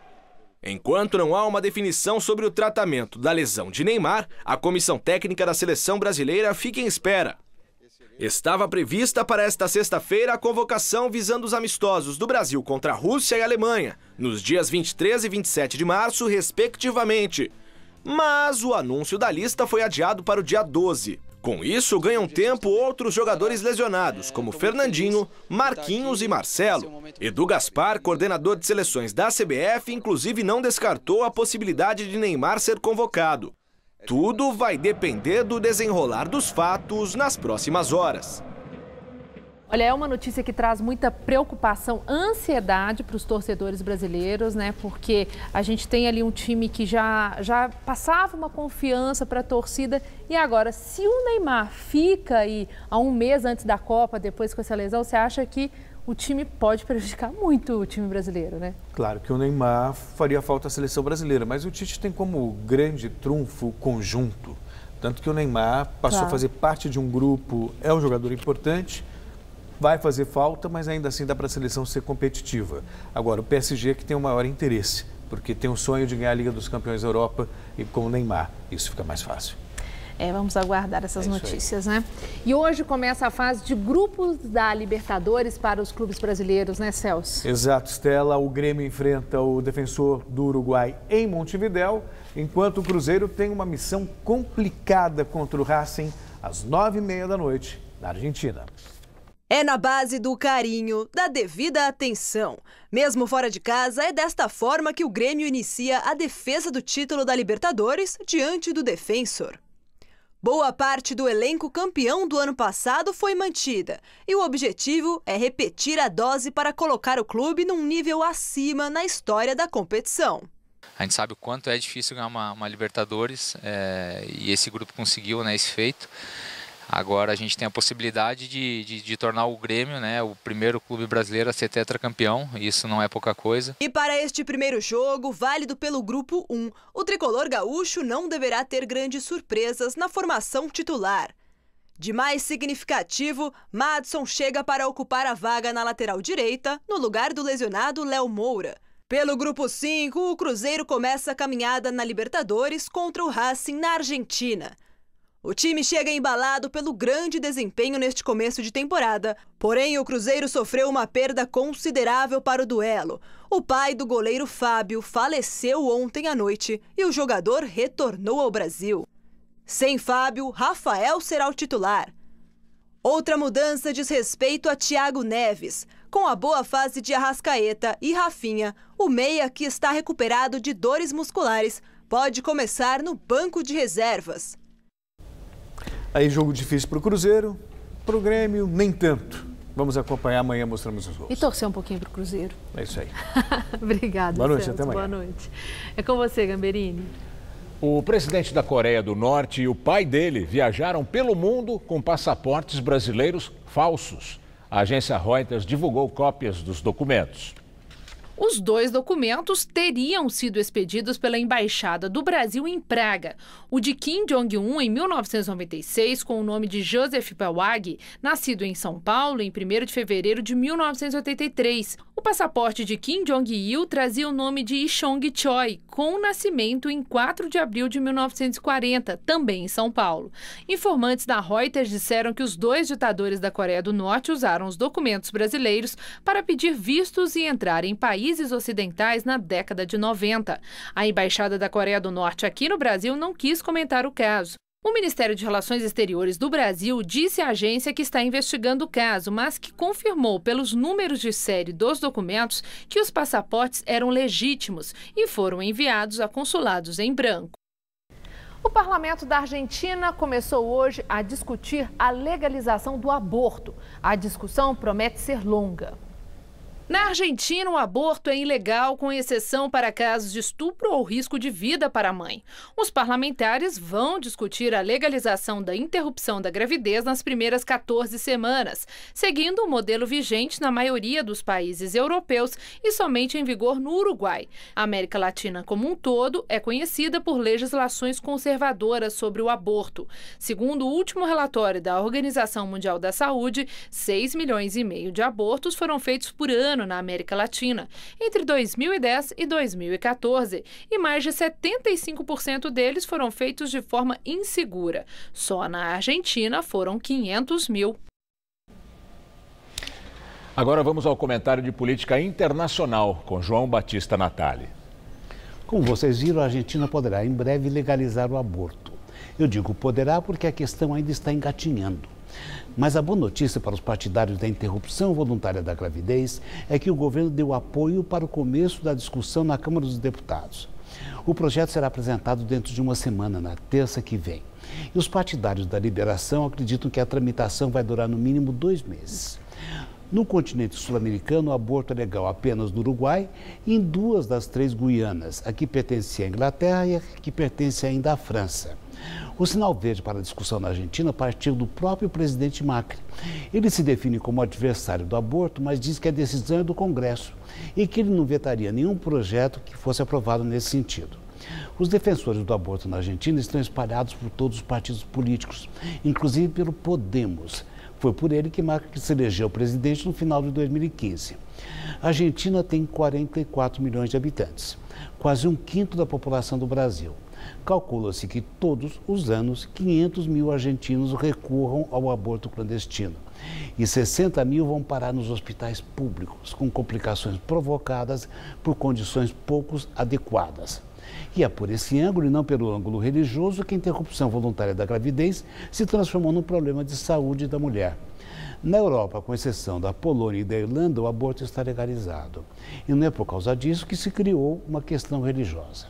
Enquanto não há uma definição sobre o tratamento da lesão de Neymar, a comissão técnica da seleção brasileira fica em espera. Estava prevista para esta sexta-feira a convocação visando os amistosos do Brasil contra a Rússia e a Alemanha, nos dias 23 e 27 de março, respectivamente. Mas o anúncio da lista foi adiado para o dia 12. Com isso, ganham tempo outros jogadores lesionados, como Fernandinho, Marquinhos e Marcelo. Edu Gaspar, coordenador de seleções da CBF, inclusive não descartou a possibilidade de Neymar ser convocado. Tudo vai depender do desenrolar dos fatos nas próximas horas. Olha, é uma notícia que traz muita preocupação, ansiedade para os torcedores brasileiros, né? Porque a gente tem ali um time que já passava uma confiança para a torcida e agora, se o Neymar fica aí há um mês antes da Copa, depois com essa lesão, você acha que o time pode prejudicar muito o time brasileiro, né? Claro que o Neymar faria falta à seleção brasileira, mas o Tite tem como grande trunfo o conjunto. Tanto que o Neymar passou a fazer parte de um grupo, é um jogador importante, vai fazer falta, mas ainda assim dá para a seleção ser competitiva. Agora, o PSG é que tem o maior interesse, porque tem o sonho de ganhar a Liga dos Campeões da Europa e com o Neymar isso fica mais fácil. Vamos aguardar essas notícias, né? E hoje começa a fase de grupos da Libertadores para os clubes brasileiros, né, Celso? Exato, Estela. O Grêmio enfrenta o Defensor do Uruguai em Montevidéu, enquanto o Cruzeiro tem uma missão complicada contra o Racing às 9h30 da noite, na Argentina. É na base do carinho, da devida atenção. Mesmo fora de casa, é desta forma que o Grêmio inicia a defesa do título da Libertadores diante do Defensor. Boa parte do elenco campeão do ano passado foi mantida e o objetivo é repetir a dose para colocar o clube num nível acima na história da competição. A gente sabe o quanto é difícil ganhar uma Libertadores e esse grupo conseguiu, né, esse feito. Agora a gente tem a possibilidade de tornar o Grêmio, né, o primeiro clube brasileiro a ser tetracampeão, e isso não é pouca coisa. E para este primeiro jogo, válido pelo Grupo 1, o tricolor gaúcho não deverá ter grandes surpresas na formação titular. De mais significativo, Madson chega para ocupar a vaga na lateral direita, no lugar do lesionado Léo Moura. Pelo Grupo 5, o Cruzeiro começa a caminhada na Libertadores contra o Racing na Argentina. O time chega embalado pelo grande desempenho neste começo de temporada, porém o Cruzeiro sofreu uma perda considerável para o duelo. O pai do goleiro Fábio faleceu ontem à noite e o jogador retornou ao Brasil. Sem Fábio, Rafael será o titular. Outra mudança diz respeito a Thiago Neves. Com a boa fase de Arrascaeta e Rafinha, o meia, que está recuperado de dores musculares, pode começar no banco de reservas. Aí jogo difícil para o Cruzeiro, para o Grêmio nem tanto. Vamos acompanhar, amanhã mostramos os gols. E torcer um pouquinho para o Cruzeiro. É isso aí. Obrigada, boa noite, Celso. até amanhã. Boa noite. É com você, Gamberini. O presidente da Coreia do Norte e o pai dele viajaram pelo mundo com passaportes brasileiros falsos. A agência Reuters divulgou cópias dos documentos. Os 2 documentos teriam sido expedidos pela Embaixada do Brasil em Praga. O de Kim Jong-un, em 1996, com o nome de Joseph Pawag, nascido em São Paulo em 1º de fevereiro de 1983. O passaporte de Kim Jong-il trazia o nome de Lee Chong-chol, com nascimento em 4 de abril de 1940, também em São Paulo. Informantes da Reuters disseram que os 2 ditadores da Coreia do Norte usaram os documentos brasileiros para pedir vistos e entrar em países ocidentais na década de 90. A Embaixada da Coreia do Norte aqui no Brasil não quis comentar o caso. O Ministério de Relações Exteriores do Brasil disse à agência que está investigando o caso, mas que confirmou pelos números de série dos documentos que os passaportes eram legítimos e foram enviados a consulados em branco. O parlamento da Argentina começou hoje a discutir a legalização do aborto. A discussão promete ser longa. Na Argentina, o aborto é ilegal, com exceção para casos de estupro ou risco de vida para a mãe. Os parlamentares vão discutir a legalização da interrupção da gravidez nas primeiras 14 semanas, seguindo o modelo vigente na maioria dos países europeus e somente em vigor no Uruguai. A América Latina como um todo é conhecida por legislações conservadoras sobre o aborto. Segundo o último relatório da Organização Mundial da Saúde, 6,5 milhões de abortos foram feitos por ano na América Latina, entre 2010 e 2014, e mais de 75% deles foram feitos de forma insegura. Só na Argentina foram 500 mil. Agora vamos ao comentário de política internacional com João Batista Natali. Como vocês viram, a Argentina poderá em breve legalizar o aborto. Eu digo poderá porque a questão ainda está engatinhando. Mas a boa notícia para os partidários da interrupção voluntária da gravidez é que o governo deu apoio para o começo da discussão na Câmara dos Deputados. O projeto será apresentado dentro de uma semana, na terça que vem. E os partidários da liberação acreditam que a tramitação vai durar no mínimo 2 meses. No continente sul-americano, o aborto é legal apenas no Uruguai e em 2 das 3 Guianas, a que pertence à Inglaterra e a que pertence ainda à França. O sinal verde para a discussão na Argentina partiu do próprio presidente Macri. Ele se define como adversário do aborto, mas diz que a decisão é do Congresso e que ele não vetaria nenhum projeto que fosse aprovado nesse sentido. Os defensores do aborto na Argentina estão espalhados por todos os partidos políticos, inclusive pelo Podemos. Foi por ele que Macri se elegeu presidente no final de 2015. A Argentina tem 44 milhões de habitantes, quase 1/5 da população do Brasil. Calcula-se que todos os anos 500 mil argentinos recorram ao aborto clandestino e 60 mil vão parar nos hospitais públicos, com complicações provocadas por condições pouco adequadas. E é por esse ângulo e não pelo ângulo religioso que a interrupção voluntária da gravidez se transformou num problema de saúde da mulher. Na Europa, com exceção da Polônia e da Irlanda, o aborto está legalizado. E não é por causa disso que se criou uma questão religiosa.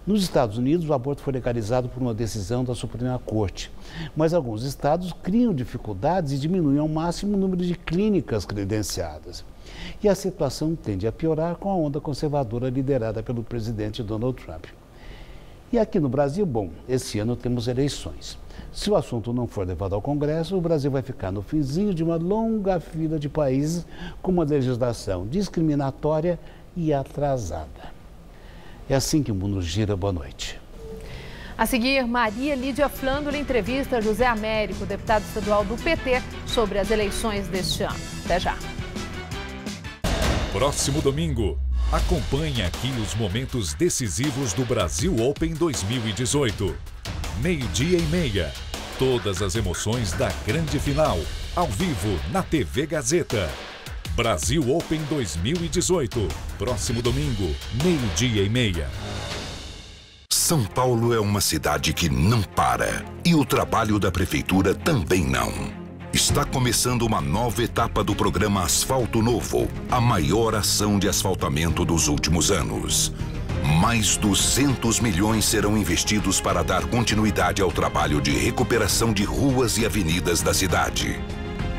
Nos Estados Unidos, o aborto foi legalizado por uma decisão da Suprema Corte, mas alguns estados criam dificuldades e diminuem ao máximo o número de clínicas credenciadas. E a situação tende a piorar com a onda conservadora liderada pelo presidente Donald Trump. E aqui no Brasil, bom, esse ano temos eleições. Se o assunto não for levado ao Congresso, o Brasil vai ficar no finzinho de uma longa fila de países com uma legislação discriminatória e atrasada. É assim que o mundo gira. Boa noite. A seguir, Maria Lídia Flândula entrevista José Américo, deputado estadual do PT, sobre as eleições deste ano. Até já. Próximo domingo, acompanhe aqui os momentos decisivos do Brasil Open 2018. 12:30. Todas as emoções da grande final, ao vivo na TV Gazeta. Brasil Open 2018. Próximo domingo, 12:30. São Paulo é uma cidade que não para. E o trabalho da prefeitura também não. Está começando uma nova etapa do programa Asfalto Novo, a maior ação de asfaltamento dos últimos anos. Mais 200 milhões serão investidos para dar continuidade ao trabalho de recuperação de ruas e avenidas da cidade.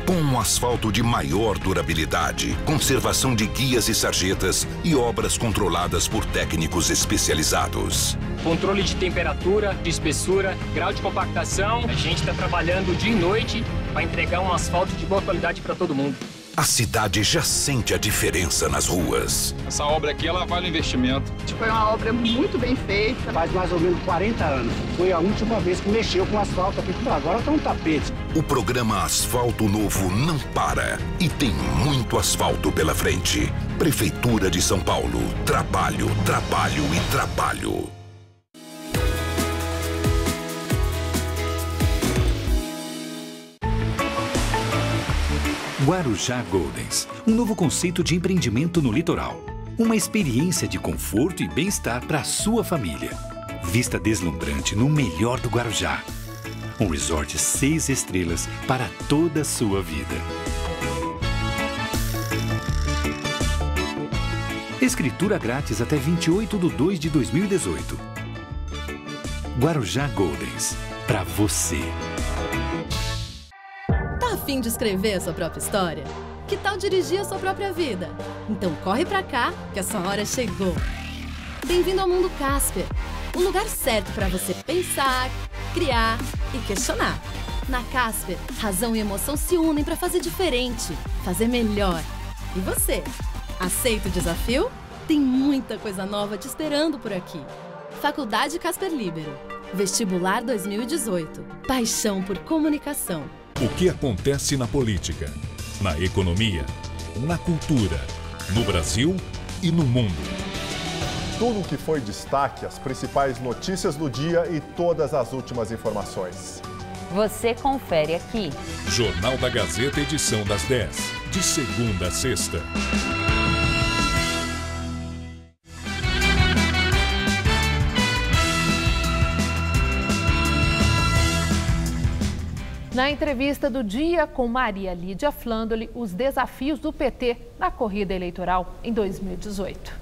Com um asfalto de maior durabilidade, conservação de guias e sarjetas e obras controladas por técnicos especializados. Controle de temperatura, de espessura, grau de compactação. A gente está trabalhando dia e noite para entregar um asfalto de boa qualidade para todo mundo. A cidade já sente a diferença nas ruas. Essa obra aqui, ela vale o investimento. Foi uma obra muito bem feita. Faz mais ou menos 40 anos. Foi a última vez que mexeu com asfalto aqui. Agora tá um tapete. O programa Asfalto Novo não para e tem muito asfalto pela frente. Prefeitura de São Paulo. Trabalho, trabalho e trabalho. Guarujá Goldens, um novo conceito de empreendimento no litoral. Uma experiência de conforto e bem-estar para a sua família. Vista deslumbrante no melhor do Guarujá. Um resort 6 estrelas para toda a sua vida. Escritura grátis até 28/2/2018. Guarujá Goldens, para você. Tá a fim de escrever a sua própria história? Que tal dirigir a sua própria vida? Então corre pra cá, que a sua hora chegou. Bem-vindo ao Mundo Casper, o lugar certo para você pensar, criar e questionar. Na Casper, razão e emoção se unem para fazer diferente, fazer melhor. E você? Aceita o desafio? Tem muita coisa nova te esperando por aqui. Faculdade Casper Libero. Vestibular 2018. Paixão por comunicação. O que acontece na política, na economia, na cultura, no Brasil e no mundo. Tudo o que foi destaque, as principais notícias do dia e todas as últimas informações. Você confere aqui. Jornal da Gazeta, edição das 10, de segunda a sexta. Na entrevista do dia com Maria Lídia Flandoli, os desafios do PT na corrida eleitoral em 2018.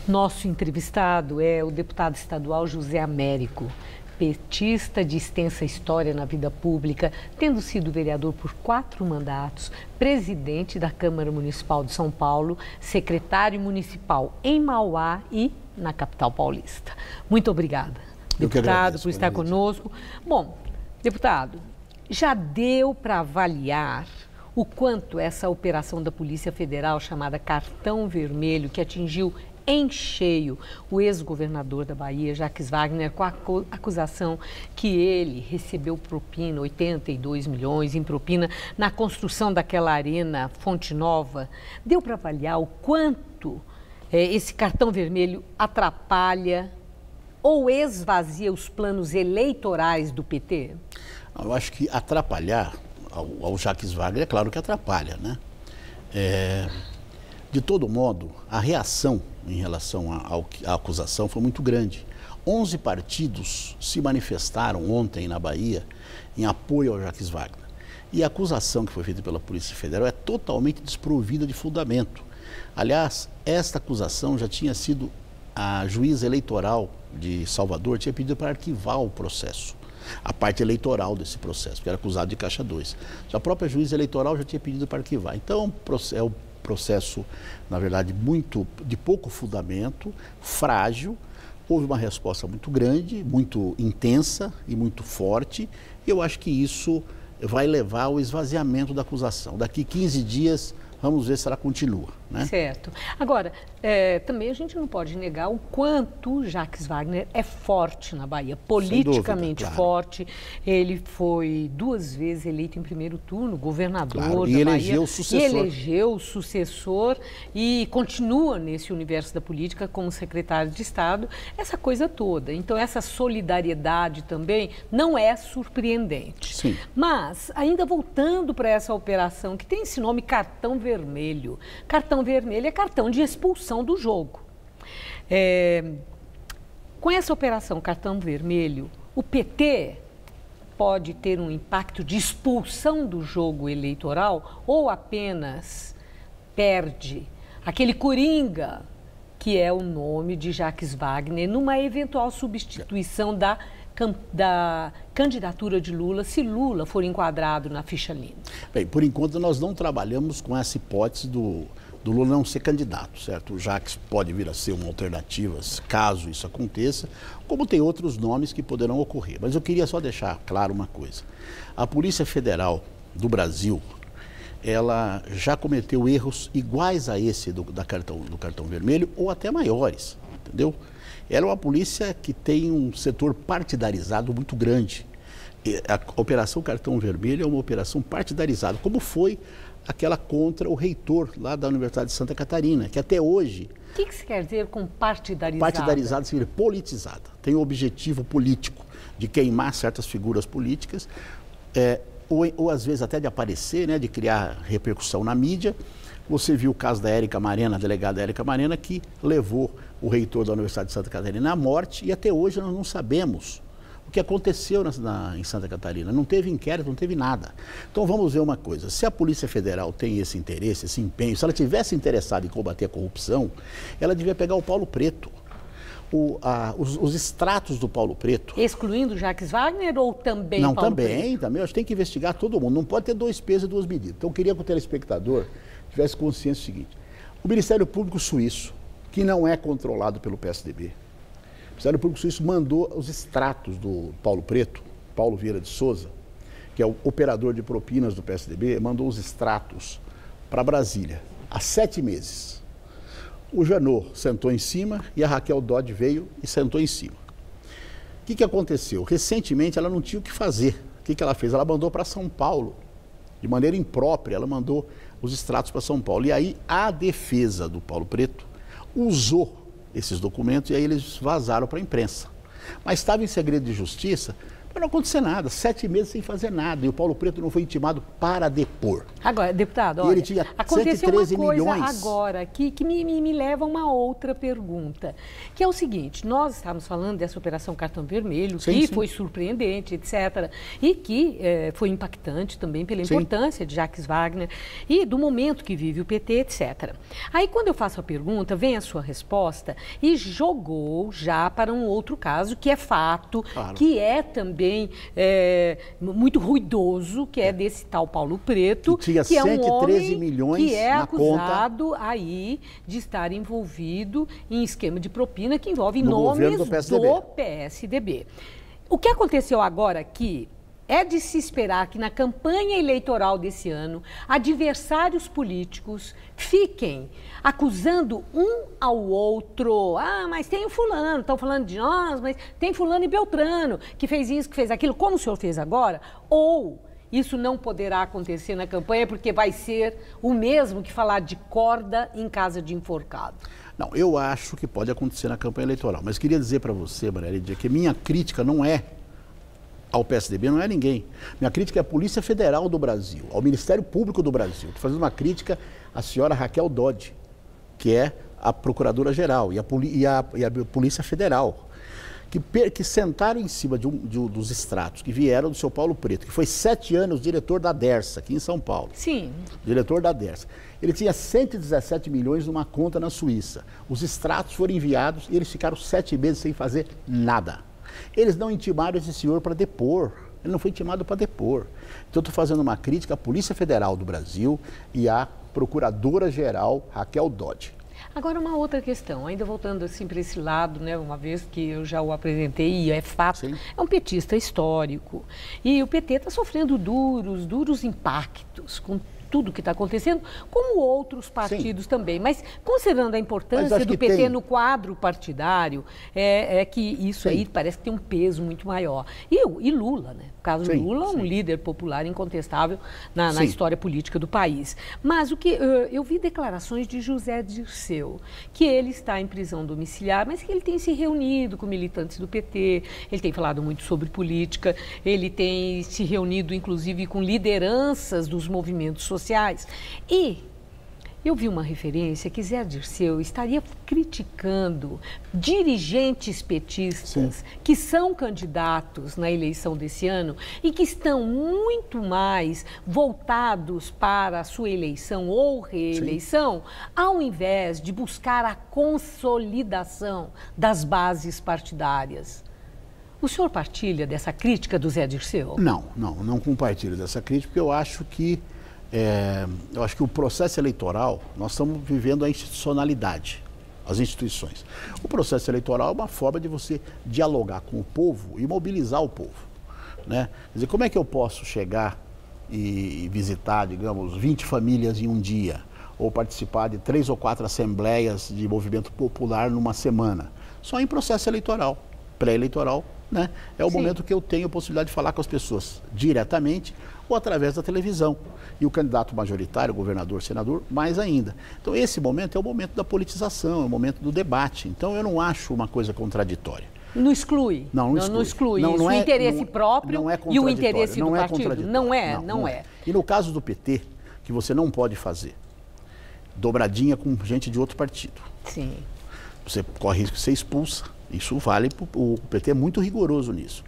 Nosso entrevistado é o deputado estadual José Américo, petista de extensa história na vida pública, tendo sido vereador por 4 mandatos, presidente da Câmara Municipal de São Paulo, secretário municipal em Mauá e na capital paulista. Muito obrigada, deputado, por estar conosco. Bom, deputado, já deu para avaliar o quanto essa operação da Polícia Federal chamada Cartão Vermelho, que atingiu em cheio o ex-governador da Bahia, Jacques Wagner, com a acusação que ele recebeu propina, 82 milhões em propina, na construção daquela arena Fonte Nova, deu para avaliar o quanto esse Cartão Vermelho atrapalha ou esvazia os planos eleitorais do PT? Eu acho que atrapalhar ao Jacques Wagner, é claro que atrapalha, né? De todo modo, a reação em relação à acusação foi muito grande. 11 partidos se manifestaram ontem na Bahia em apoio ao Jacques Wagner. E a acusação que foi feita pela Polícia Federal é totalmente desprovida de fundamento. Aliás, esta acusação já tinha sido, a juíza eleitoral de Salvador tinha pedido para arquivar o processo, a parte eleitoral desse processo, porque era acusado de Caixa 2. A própria juíza eleitoral já tinha pedido para arquivar. Então, é um processo, na verdade, de pouco fundamento, frágil. Houve uma resposta muito grande, muito intensa e muito forte. E eu acho que isso vai levar ao esvaziamento da acusação. Daqui 15 dias, vamos ver se ela continua, né? Certo. Agora, também a gente não pode negar o quanto Jacques Wagner é forte na Bahia, politicamente dúvida, claro. Forte. Ele foi 2 vezes eleito em primeiro turno, governador da Bahia. Elegeu o sucessor. E elegeu o sucessor e continua nesse universo da política como secretário de Estado, essa coisa toda. Então, essa solidariedade também não é surpreendente. Sim. Mas, ainda voltando para essa operação, que tem esse nome Cartão Vermelho. Cartão vermelho é cartão de expulsão do jogo. Com essa operação Cartão Vermelho, o PT pode ter um impacto de expulsão do jogo eleitoral ou apenas perde aquele coringa que é o nome de Jacques Wagner numa eventual substituição da candidatura de Lula, se Lula for enquadrado na ficha limpa? Bem, por enquanto nós não trabalhamos com essa hipótese do Lula não ser candidato, certo? O Jacques pode vir a ser uma alternativa, caso isso aconteça, como tem outros nomes que poderão ocorrer. Mas eu queria só deixar claro uma coisa. A Polícia Federal do Brasil, ela já cometeu erros iguais a esse do cartão vermelho ou até maiores, entendeu? Ela é uma polícia que tem um setor partidarizado muito grande. A Operação Cartão Vermelho é uma operação partidarizada, como foi aquela contra o reitor lá da Universidade de Santa Catarina, que até hoje... O que você quer dizer com partidarizada? Partidarizada significa politizada. Tem um objetivo político de queimar certas figuras políticas, ou às vezes até de aparecer, né, de criar repercussão na mídia. Você viu o caso da Érica Marena, a delegada Érica Marena, que levou o reitor da Universidade de Santa Catarina à morte, e até hoje nós não sabemos o que aconteceu em Santa Catarina. Não teve inquérito, não teve nada. Então vamos ver uma coisa, se a Polícia Federal tem esse interesse, esse empenho, se ela tivesse interessada em combater a corrupção, ela devia pegar o Paulo Preto. Os extratos do Paulo Preto. Excluindo Jacques Wagner ou também Não, Paulo também, Preto? Também. Acho que tem que investigar todo mundo. Não pode ter dois pesos e duas medidas. Então eu queria que o telespectador tivesse consciência do seguinte. O Ministério Público Suíço, que não é controlado pelo PSDB, o Ministério Público Suíço mandou os extratos do Paulo Preto, Paulo Vieira de Souza, que é o operador de propinas do PSDB, mandou os extratos para Brasília há 7 meses. O Janot sentou em cima e a Raquel Dodge veio e sentou em cima. O que aconteceu? Recentemente ela não tinha o que fazer. O que ela fez? Ela mandou para São Paulo, de maneira imprópria, ela mandou os extratos para São Paulo. E aí a defesa do Paulo Preto usou esses documentos e aí eles vazaram para a imprensa. Mas estava em segredo de justiça, para não acontecer nada, 7 meses sem fazer nada. E o Paulo Preto não foi intimado para depor. Agora, deputado, olha, ele tinha aconteceu uma coisa milhões. agora que me leva a uma outra pergunta, que é o seguinte, nós estávamos falando dessa Operação Cartão Vermelho, que foi surpreendente, etc., e que foi impactante também pela importância de Jacques Wagner e do momento que vive o PT, etc. Aí, quando eu faço a pergunta, vem a sua resposta e jogou já para um outro caso, que é fato, que é também muito ruidoso, que é desse tal Paulo Preto, que é um homem milhões que é acusado aí de estar envolvido em esquema de propina que envolve nomes do PSDB. O que aconteceu agora aqui é de se esperar que na campanha eleitoral desse ano, adversários políticos fiquem acusando um ao outro. Ah, mas tem o fulano, estão falando de nós, mas tem fulano e Beltrano, que fez isso, que fez aquilo, como o senhor fez agora. Ou isso não poderá acontecer na campanha porque vai ser o mesmo que falar de corda em casa de enforcado. Não, eu acho que pode acontecer na campanha eleitoral. Mas queria dizer para você, Maria Lídia, que minha crítica não é ao PSDB, não é ninguém. Minha crítica é à Polícia Federal do Brasil, ao Ministério Público do Brasil. Estou fazendo uma crítica à senhora Raquel Dodge, que é a Procuradora-Geral, e a Polícia Federal, que sentaram em cima dos extratos que vieram do seu Paulo Preto, que foi 7 anos diretor da Dersa, aqui em São Paulo. Sim. Diretor da Dersa. Ele tinha 117 milhões numa conta na Suíça. Os extratos foram enviados e eles ficaram 7 meses sem fazer nada. Eles não intimaram esse senhor para depor. Ele não foi intimado para depor. Então, eu estou fazendo uma crítica à Polícia Federal do Brasil e à Procuradora-Geral Raquel Dodge. Agora, uma outra questão, ainda voltando assim para esse lado, né, uma vez que eu já o apresentei, e é fato, é um petista histórico. E o PT está sofrendo duros impactos com tudo que está acontecendo, como outros partidos também. Mas, considerando a importância do PT no quadro partidário, é que isso aí parece que tem um peso muito maior. E Lula, né? O caso Lula é um líder popular incontestável na história política do país. Mas o que eu vi declarações de José Dirceu, que ele está em prisão domiciliar, mas que ele tem se reunido com militantes do PT, ele tem falado muito sobre política, ele tem se reunido, inclusive, com lideranças dos movimentos sociais. E eu vi uma referência que Zé Dirceu estaria criticando dirigentes petistas que são candidatos na eleição desse ano e que estão muito mais voltados para a sua eleição ou reeleição, ao invés de buscar a consolidação das bases partidárias. O senhor partilha dessa crítica do Zé Dirceu? Não compartilho dessa crítica, porque eu acho que o processo eleitoral, nós estamos vivendo a institucionalidade, as instituições. O processo eleitoral é uma forma de você dialogar com o povo e mobilizar o povo, né? Quer dizer, como é que eu posso chegar e visitar, digamos, 20 famílias em um dia, ou participar de 3 ou 4 assembleias de movimento popular numa semana. Só em processo eleitoral, pré-eleitoral, né? É o momento que eu tenho a possibilidade de falar com as pessoas diretamente ou através da televisão. E o candidato majoritário, governador, senador, mais ainda. Então esse momento é o momento da politização, é o momento do debate. Então eu não acho uma coisa contraditória. Não exclui? Não exclui. Não exclui isso. O interesse próprio e o interesse do partido? Não é. E no caso do PT, que você não pode fazer dobradinha com gente de outro partido. Sim. Você corre risco de ser expulsa. Isso vale, o PT é muito rigoroso nisso.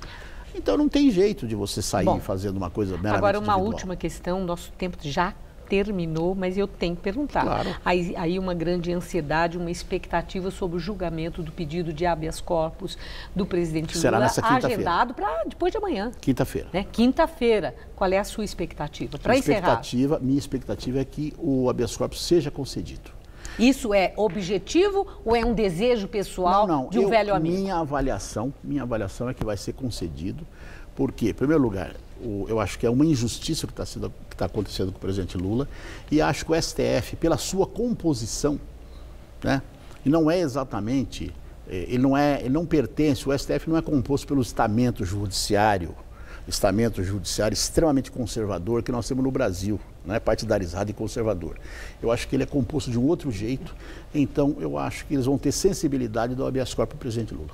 Então não tem jeito de você sair fazendo uma coisa meramente Agora, uma individual. última questão, nosso tempo já terminou, mas eu tenho que perguntar. Claro. Aí uma grande ansiedade, uma expectativa sobre o julgamento do pedido de habeas corpus do presidente Será Lula, nessa quinta-feira. agendado para depois de amanhã. Quinta-feira. Né? Quinta-feira. Qual é a sua expectativa? Para encerrar. Minha expectativa é que o habeas corpus seja concedido. Isso é objetivo ou é um desejo pessoal de um velho amigo? Minha avaliação é que vai ser concedido, porque, em primeiro lugar, eu acho que é uma injustiça que está acontecendo com o presidente Lula, e acho que o STF, pela sua composição, né, e não é exatamente, ele não pertence, o STF não é composto pelo estamento judiciário extremamente conservador que nós temos no Brasil, né, partidarizado e conservador. Eu acho que ele é composto de um outro jeito, então eu acho que eles vão ter sensibilidade do habeas corpus para o presidente Lula.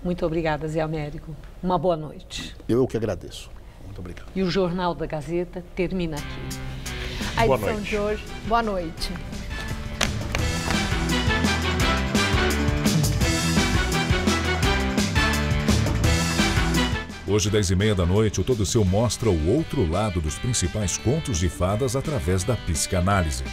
Muito obrigada, Zé Américo. Uma boa noite. Eu que agradeço. Muito obrigado. E o Jornal da Gazeta termina aqui. A edição de hoje. Boa noite. Hoje, 10h30 da noite, o Todo Seu mostra o outro lado dos principais contos de fadas através da psicanálise.